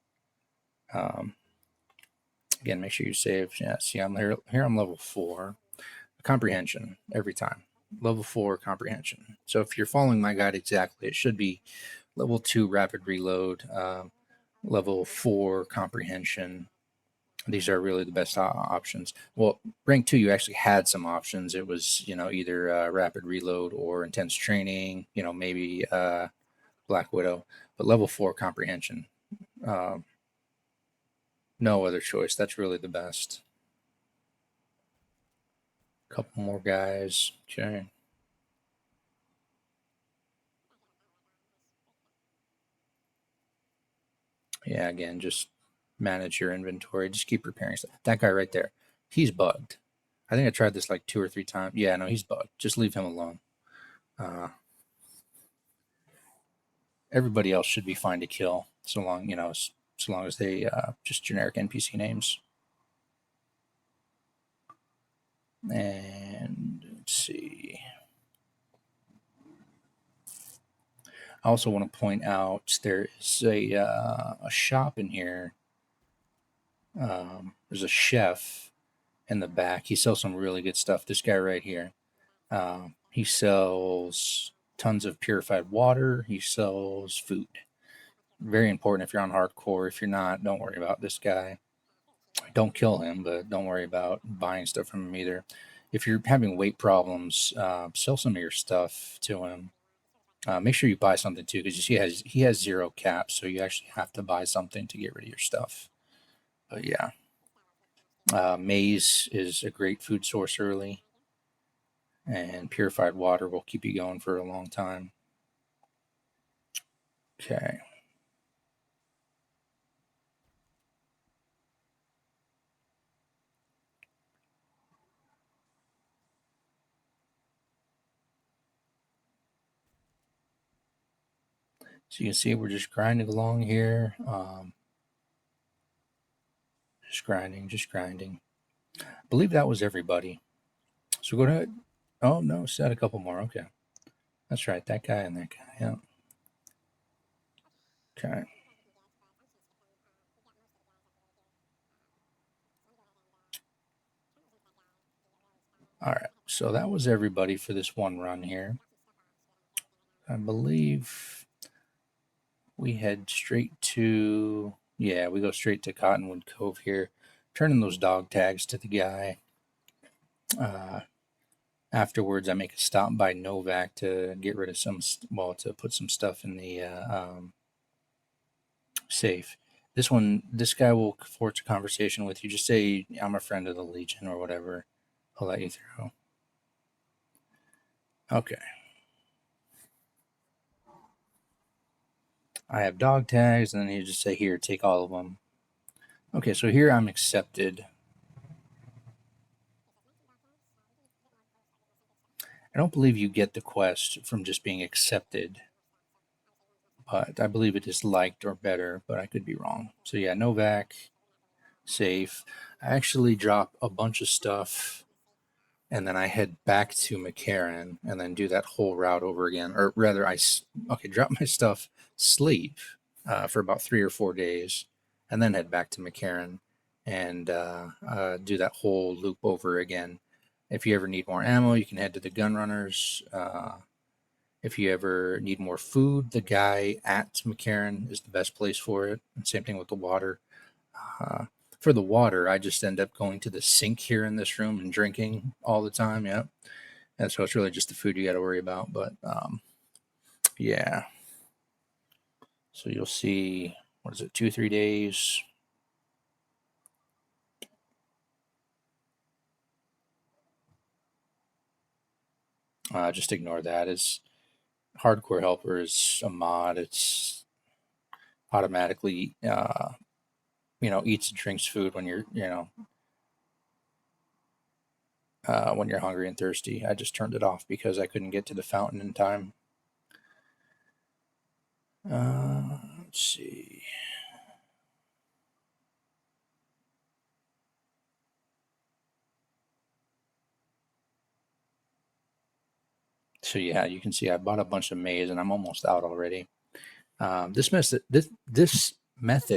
A: Again, make sure you save. Yeah, see, I'm here. I'm level 4. Comprehension every time. Level 4 comprehension. So if you're following my guide exactly, it should be level 2 rapid reload, level 4 comprehension. These are really the best options. Well, rank 2, you actually had some options. It was, either rapid reload or intense training, maybe Black Widow. But level 4 comprehension, no other choice. That's really the best. A couple more guys. Okay. Yeah, again, just manage your inventory. Just keep repairing stuff. That guy right there, he's bugged. I think I tried this like 2 or 3 times. Yeah, no, he's bugged. Just leave him alone. Everybody else should be fine to kill, so long as they just generic NPC names. And let's see. I also want to point out there is a shop in here. There's a chef in the back. He sells some really good stuff. This guy right here. He sells tons of purified water. He sells food. Very important if you're on hardcore. If you're not, don't worry about this guy. Don't kill him, but don't worry about buying stuff from him either. If you're having weight problems, sell some of your stuff to him. Make sure you buy something too, because you see he has 0 caps, so you actually have to buy something to get rid of your stuff. But yeah, Maize is a great food source early, and purified water will keep you going for a long time. Okay. So you can see we're just grinding along here. Just grinding, just grinding. I believe that was everybody. So go ahead. Oh, no, set a couple more. Okay. That's right. That guy and that guy. Yeah. Okay. All right. So that was everybody for this one run here. I believe we head straight to, yeah, we go straight to Cottonwood Cove here, turning those dog tags to the guy. Afterwards, I make a stop by Novak to get rid of to put some stuff in the safe. This guy will forge a conversation with you. Just say, I'm a friend of the Legion or whatever. I'll let you through. Okay. I have dog tags, and then you just say, here, take all of them. Okay, so here I'm accepted. I don't believe you get the quest from just being accepted, but I believe it is liked or better, but I could be wrong. So yeah, Novak, safe. I actually drop a bunch of stuff and then I head back to McCarran and then do that whole route over again. Or rather, drop my stuff, sleep for about 3 or 4 days, and then head back to McCarran and do that whole loop over again. If you ever need more ammo, you can head to the gun runners. If you ever need more food, the guy at McCarran is the best place for it. And same thing with the water. Uh, for the water, I just end up going to the sink here in this room and drinking all the time. Yeah. And so it's really just the food you got to worry about. But yeah. So you'll see, what is it, 2, 3 days? Just ignore that. It's hardcore helper is a mod. It's automatically, eats and drinks food when when you're hungry and thirsty. I just turned it off because I couldn't get to the fountain in time. Let's see. So yeah, you can see I bought a bunch of maize and I'm almost out already. This method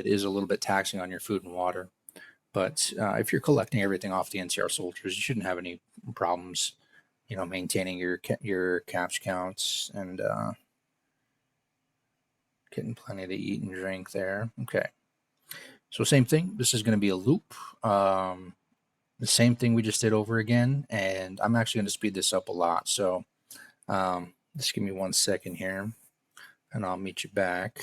A: is a little bit taxing on your food and water, but if you're collecting everything off the NCR soldiers, you shouldn't have any problems, maintaining your caps counts and getting plenty to eat and drink there. Okay, so same thing. This is going to be a loop. The same thing we just did over again, and I'm actually going to speed this up a lot. So just give me 1 second here, and I'll meet you back.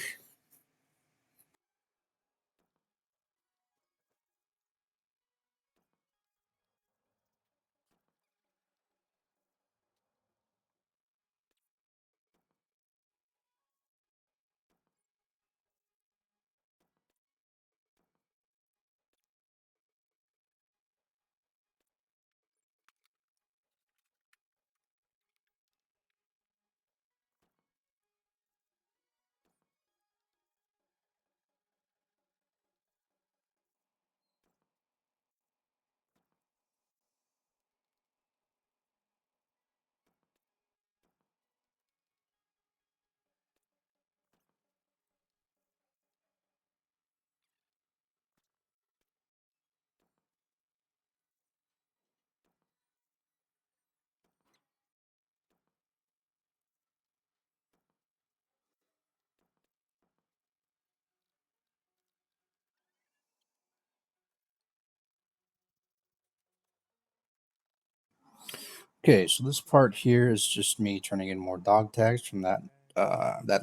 A: Okay, so this part here is just me turning in more dog tags from that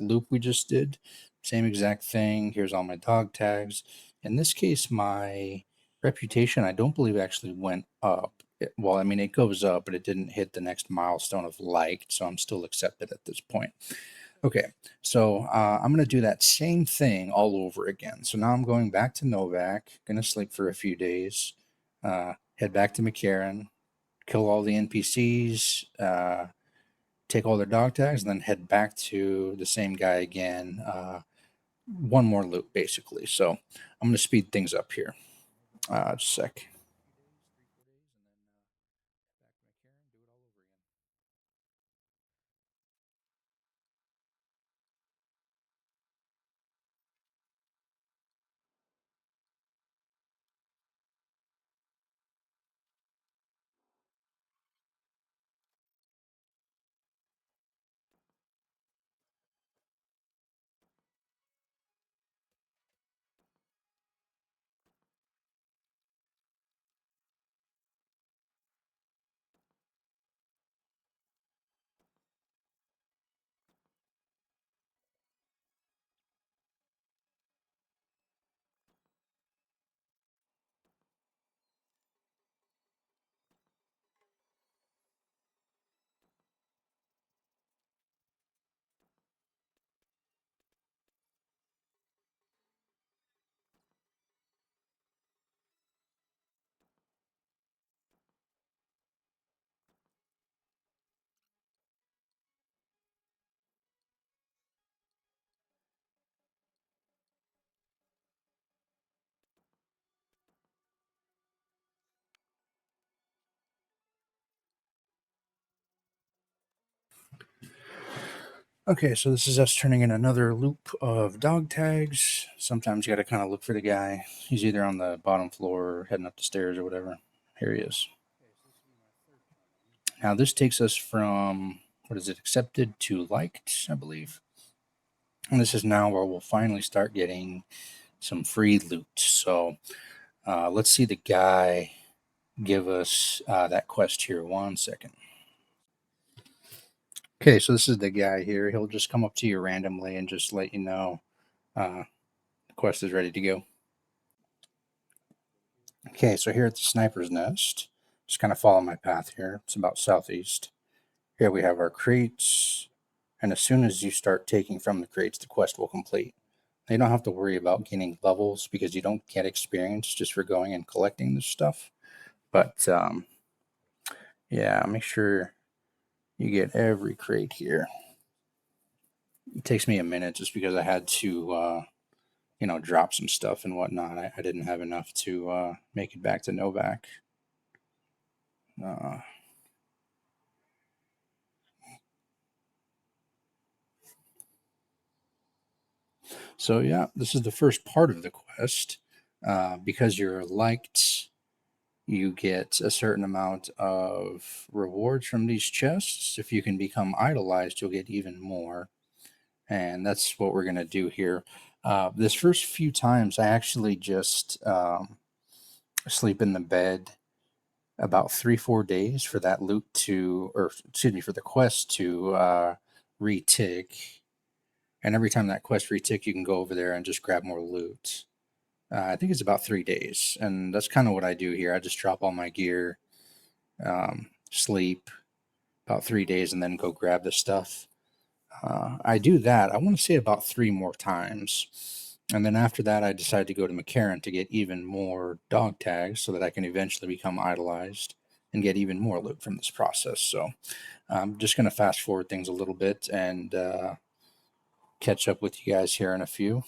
A: loop we just did. Same exact thing. Here's all my dog tags. In this case, my reputation, I don't believe actually went up. Well, I mean, it goes up, but it didn't hit the next milestone of liked, so I'm still accepted at this point. Okay, so I'm going to do that same thing all over again. So now I'm going back to Novak, going to sleep for a few days, head back to McCarran, kill all the NPCs, take all their dog tags, and then head back to the same guy again. One more loop, basically. So I'm going to speed things up here. Just a sec. Okay, so this is us turning in another loop of dog tags. Sometimes you got to kind of look for the guy. He's either on the bottom floor or heading up the stairs or whatever. Here he is. Now this takes us from, what is it, accepted to liked, I believe. And this is now where we'll finally start getting some free loot. So let's see the guy give us that quest here. 1 second. Okay, so this is the guy here. He'll just come up to you randomly and just let you know the quest is ready to go. Okay, so here at the sniper's nest, just kind of follow my path here. It's about southeast. Here we have our crates, and as soon as you start taking from the crates, the quest will complete. You don't have to worry about gaining levels because you don't get experience just for going and collecting this stuff. But yeah, make sure you get every crate here. It takes me a minute just because I had to, drop some stuff and whatnot. I didn't have enough to make it back to Novak. Uh, So yeah, this is the first part of the quest. Because you're liked, you get a certain amount of rewards from these chests. If you can become idolized, you'll get even more. And that's what we're going to do here. This first few times, I actually just sleep in the bed about 3-4 days for that loot to, or excuse me, for the quest to retick. And every time that quest retick, you can go over there and just grab more loot. I think it's about 3 days, and that's kind of what I do here. I just drop all my gear, sleep about 3 days, and then go grab the stuff. I do that, I want to say about 3 more times. And then after that, I decide to go to McCarran to get even more dog tags so that I can eventually become idolized and get even more loot from this process. So I'm just going to fast forward things a little bit and catch up with you guys here in a few.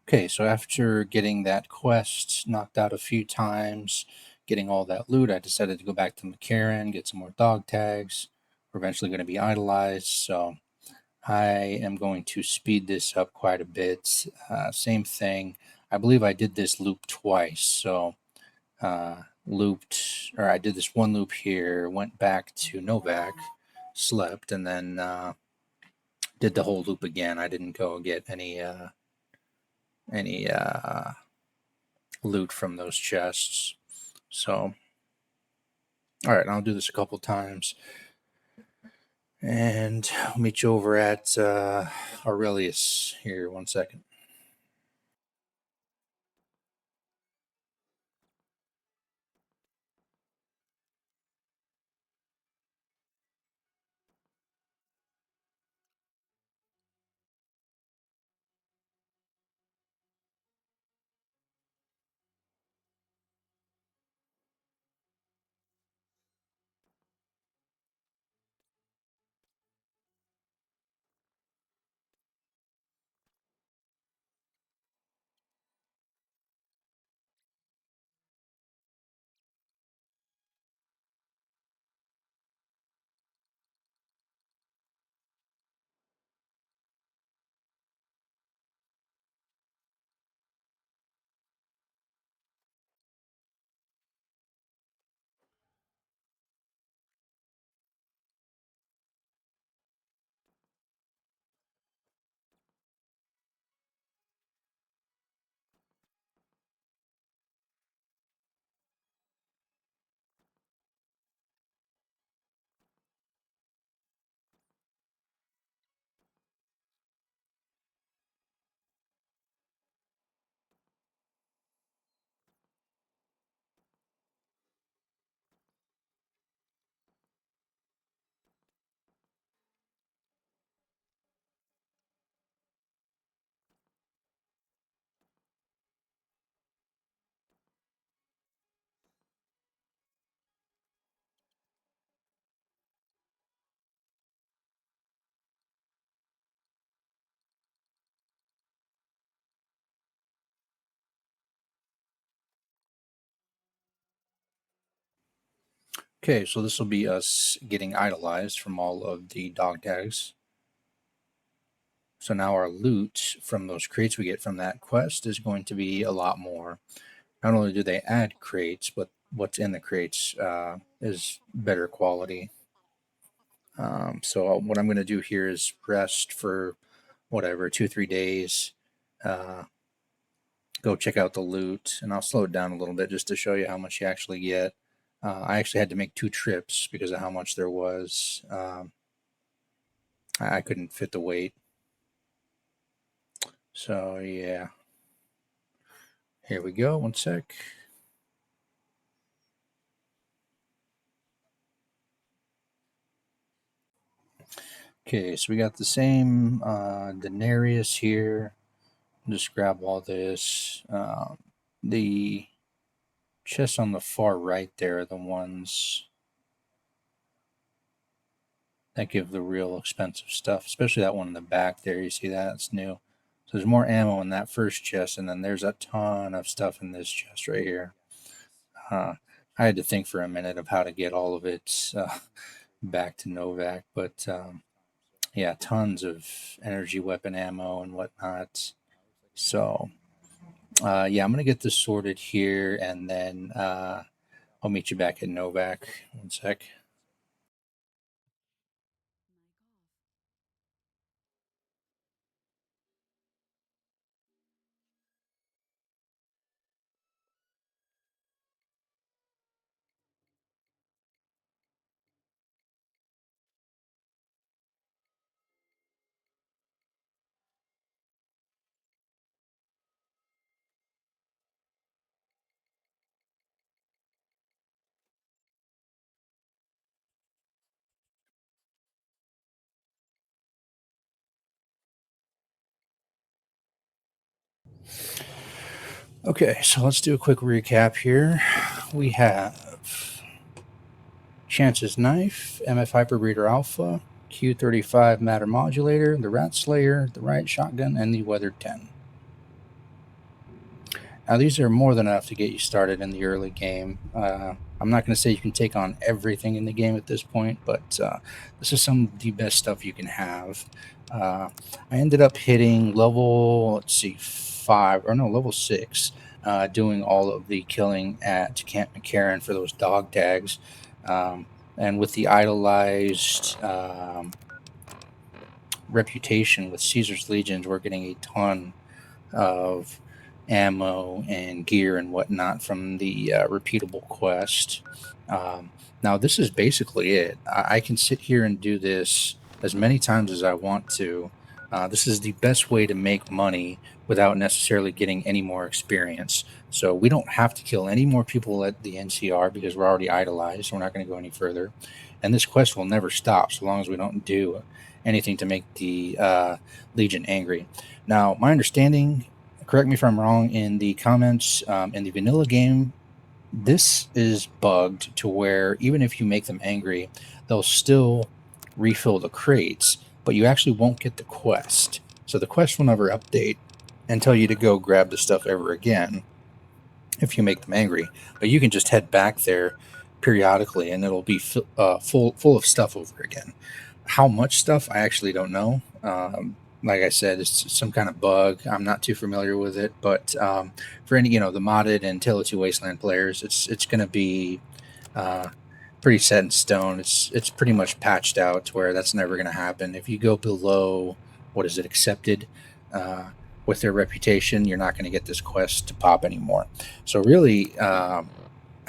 A: Okay, so after getting that quest knocked out a few times, getting all that loot, I decided to go back to McCarran, get some more dog tags. We're eventually going to be idolized, so I am going to speed this up quite a bit. Same thing. I believe I did this loop twice, so I did this one loop here, went back to Novak, slept, and then did the whole loop again. I didn't go get any loot from those chests. So, all right, I'll do this a couple times, and I'll meet you over at Aurelius here. 1 second. Okay, so this will be us getting idolized from all of the dog tags. So now our loot from those crates we get from that quest is going to be a lot more. Not only do they add crates, but what's in the crates is better quality. So what I'm going to do here is rest for whatever 2-3 days. Uh, Go check out the loot, and I'll slow it down a little bit just to show you how much you actually get. I actually had to make 2 trips because of how much there was. I couldn't fit the weight. So yeah, here we go. 1 sec. Okay, so we got the same denarius here. Just grab all this. The chests on the far right there are the ones that give the real expensive stuff, especially that one in the back there. You see that? It's new. So there's more ammo in that first chest, and then there's a ton of stuff in this chest right here. I had to think for a minute of how to get all of it back to Novak, but yeah, tons of energy weapon ammo and whatnot. So yeah, I'm gonna get this sorted here, and then I'll meet you back at Novak. 1 sec. Okay, so let's do a quick recap here. We have Chance's Knife, MF Hyperbreeder Alpha, Q35 Matter Modulator, the Rat Slayer, the Riot Shotgun, and the Weathered 10. Now, these are more than enough to get you started in the early game. I'm not going to say you can take on everything in the game at this point, but this is some of the best stuff you can have. I ended up hitting level, let's see, level 6, doing all of the killing at Camp McCarran for those dog tags. And with the idolized reputation with Caesar's Legions, we're getting a ton of ammo and gear and whatnot from the repeatable quest. Now, this is basically it. I can sit here and do this as many times as I want to. This is the best way to make money without necessarily getting any more experience. So we don't have to kill any more people at the NCR because we're already idolized. We're not going to go any further. And this quest will never stop so long as we don't do anything to make the Legion angry. Now, my understanding, correct me if I'm wrong, in the comments, in the vanilla game, this is bugged to where even if you make them angry, they'll still refill the crates, but you actually won't get the quest. So the quest will never update and tell you to go grab the stuff ever again if you make them angry. But you can just head back there periodically and it'll be full of stuff over again. How much stuff, I actually don't know. Like I said, it's some kind of bug. I'm not too familiar with it, but for any, the modded and Tale of Two Wasteland players, it's going to be pretty set in stone. It's pretty much patched out to where that's never going to happen. If you go below, accepted, with their reputation, you're not going to get this quest to pop anymore. So really,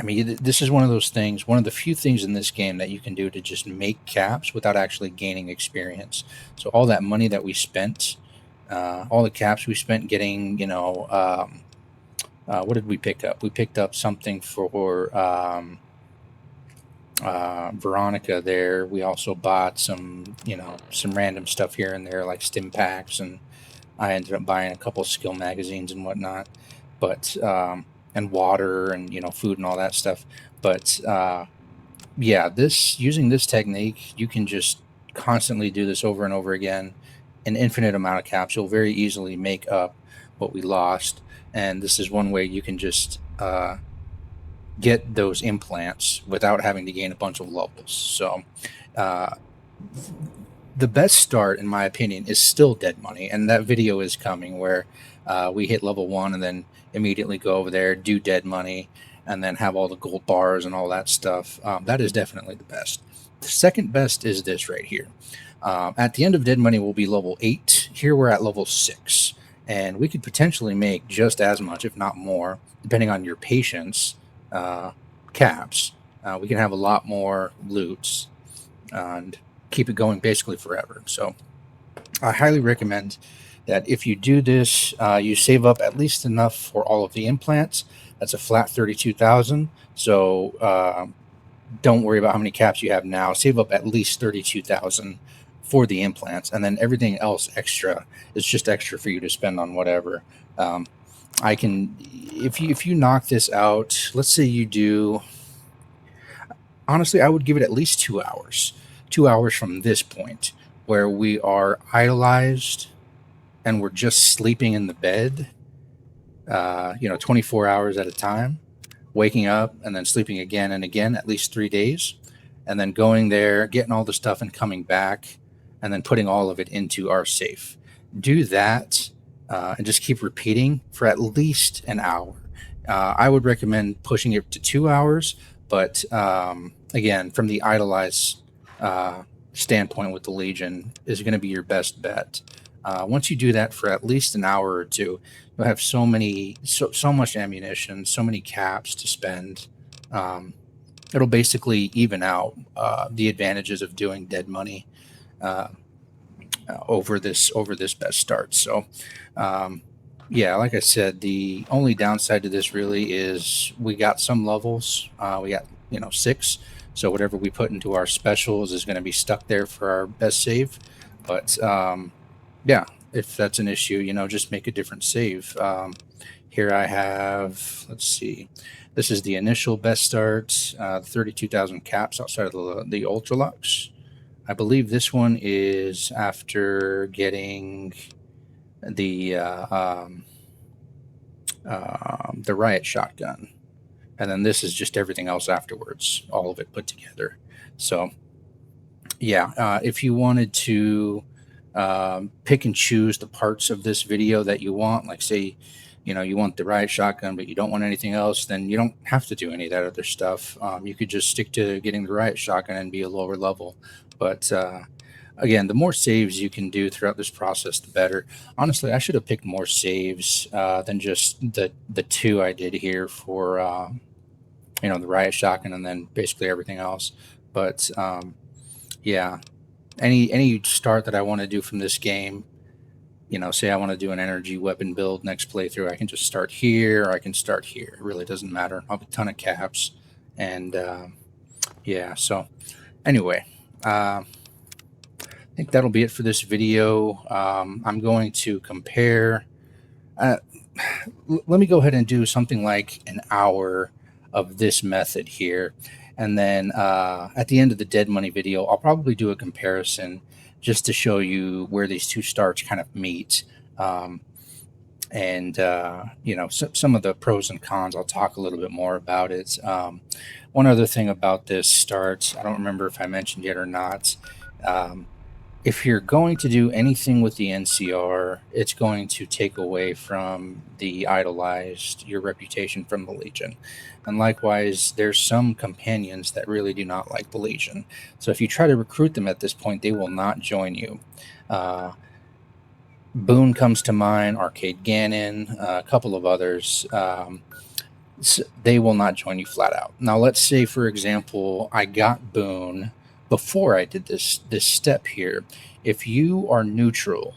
A: this is one of those things, one of the few things in this game that you can do to just make caps without actually gaining experience. So all that money that we spent, all the caps we spent getting, what did we pick up? We picked up something for Veronica there. We also bought some random stuff here and there like stim packs, and I ended up buying a couple skill magazines and whatnot. But and water and food and all that stuff. But using this technique, you can just constantly do this over and over again, an infinite amount of caps. You'll very easily make up what we lost, and this is one way you can just get those implants without having to gain a bunch of levels. So the best start, in my opinion, is still dead money, and that video is coming where we hit level 1 and then immediately go over there, do dead money, and then have all the gold bars and all that stuff. That is definitely the best. The second best is this right here. At the end of dead money, we'll be level 8. Here we're at level 6, and we could potentially make just as much, if not more, depending on your patience, caps. We can have a lot more loots and keep it going basically forever. So I highly recommend that if you do this, you save up at least enough for all of the implants. That's a flat 32,000. So don't worry about how many caps you have now. Save up at least 32,000 for the implants, and then everything else extra is just extra for you to spend on whatever. If you knock this out, let's say you do. Honestly, I would give it at least 2 hours. 2 hours from this point, where we are idolized and we're just sleeping in the bed, 24 hours at a time, waking up and then sleeping again and again, at least 3 days, and then going there, getting all the stuff and coming back, and then putting all of it into our safe. Do that and just keep repeating for at least an hour. I would recommend pushing it to 2 hours, but again, from the idolized standpoint with the Legion, is going to be your best bet. Once you do that for at least an hour or two, you'll have so much ammunition, so many caps to spend. It'll basically even out the advantages of doing dead money over this best start. So like I said, the only downside to this really is we got some levels. We got 6. So whatever we put into our specials is going to be stuck there for our best save. But if that's an issue, just make a different save. Here I have, let's see, this is the initial best start, 32,000 caps outside of the Ultralux. I believe this one is after getting the the riot shotgun. And then this is just everything else afterwards, all of it put together. So yeah, if you wanted to pick and choose the parts of this video that you want, like say, you want the riot shotgun, but you don't want anything else, then you don't have to do any of that other stuff. You could just stick to getting the riot shotgun and be a lower level. But again, the more saves you can do throughout this process, the better. Honestly, I should have picked more saves than just the two I did here for the riot shotgun and then basically everything else. But yeah, any start that I want to do from this game, say I want to do an energy weapon build next playthrough, I can just start here, or I can start here. It really doesn't matter. I'll have a ton of caps, and yeah. So anyway, I think that'll be it for this video. I'm going to compare. Let me go ahead and do something like an hour of this method here. And then at the end of the dead money video, I'll probably do a comparison just to show you where these two starts kind of meet. And some of the pros and cons, I'll talk a little bit more about it. One other thing about this start, I don't remember if I mentioned yet or not. If you're going to do anything with the NCR, it's going to take away from the idolized, your reputation from the Legion. And likewise, there's some companions that really do not like the Legion. So if you try to recruit them at this point, they will not join you. Boone comes to mind, Arcade Ganon, a couple of others. They will not join you flat out. Now, let's say, for example, I got Boone before I did this step here. If you are neutral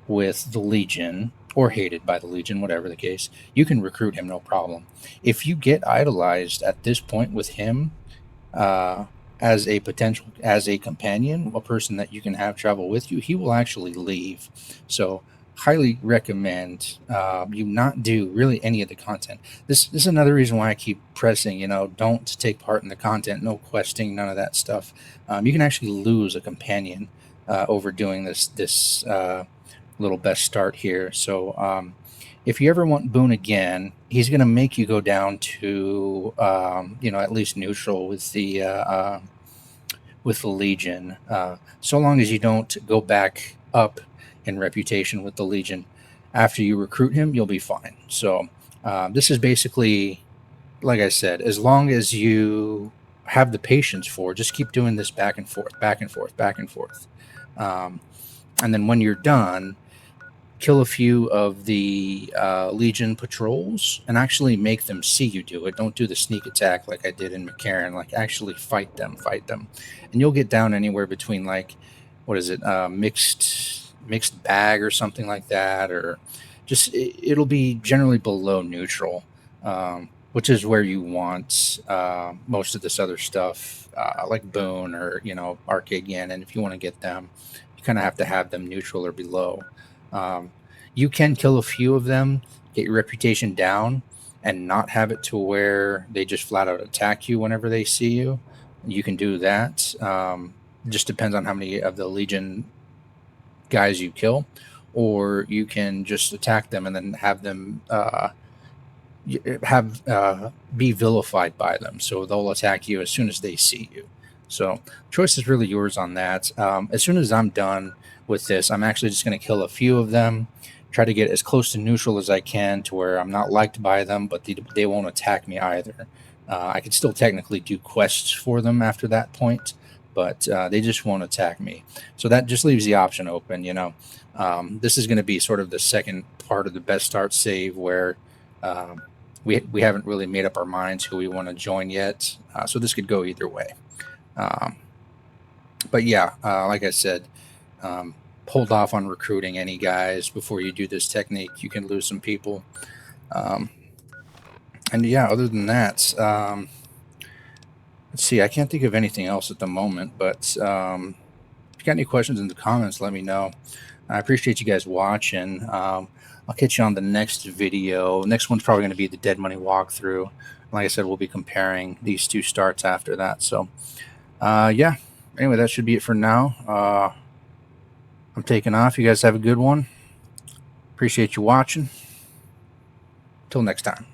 A: with the Legion or hated by the Legion, whatever the case, you can recruit him, no problem. If you get idolized at this point with him as a companion, a person that you can have travel with you, he will actually leave. So highly recommend you not do really any of the content. This is another reason why I keep pressing, don't take part in the content, no questing, none of that stuff. You can actually lose a companion over doing this little best start here. So if you ever want Boone again, he's going to make you go down to at least neutral with the Legion, so long as you don't go back up in reputation with the Legion. After you recruit him, you'll be fine. So this is basically, like I said, as long as you have the patience for, just keep doing this back and forth, back and forth, back and forth. And then when you're done, kill a few of the Legion patrols and actually make them see you do it. Don't do the sneak attack like I did in McCarran. Like, actually fight them. And you'll get down anywhere between, like, what is it, mixed bag or something like that, or just it'll be generally below neutral, which is where you want most of this other stuff, like Boone or Arcade Ganon. If you want to get them, you kind of have to have them neutral or below. You can kill a few of them, get your reputation down, and not have it to where they just flat out attack you whenever they see you. You can do that. Just depends on how many of the Legion guys you kill, or you can just attack them and then have them be vilified by them, so they'll attack you as soon as they see you. So choice is really yours on that. As soon as I'm done with this, I'm actually just going to kill a few of them, try to get as close to neutral as I can to where I'm not liked by them, but they won't attack me either. I can still technically do quests for them after that point, but they just won't attack me. So that just leaves the option open. This is going to be sort of the second part of the best start save where we haven't really made up our minds who we want to join yet. So this could go either way. But yeah, like I said, hold off on recruiting any guys before you do this technique. You can lose some people. And yeah, other than that, let's see, I can't think of anything else at the moment, but if you got any questions in the comments, let me know. I appreciate you guys watching. I'll catch you on the next video. Next one's probably going to be the Dead Money walkthrough. Like I said, we'll be comparing these two starts after that. So, yeah. Anyway, that should be it for now. I'm taking off. You guys have a good one. Appreciate you watching. Till next time.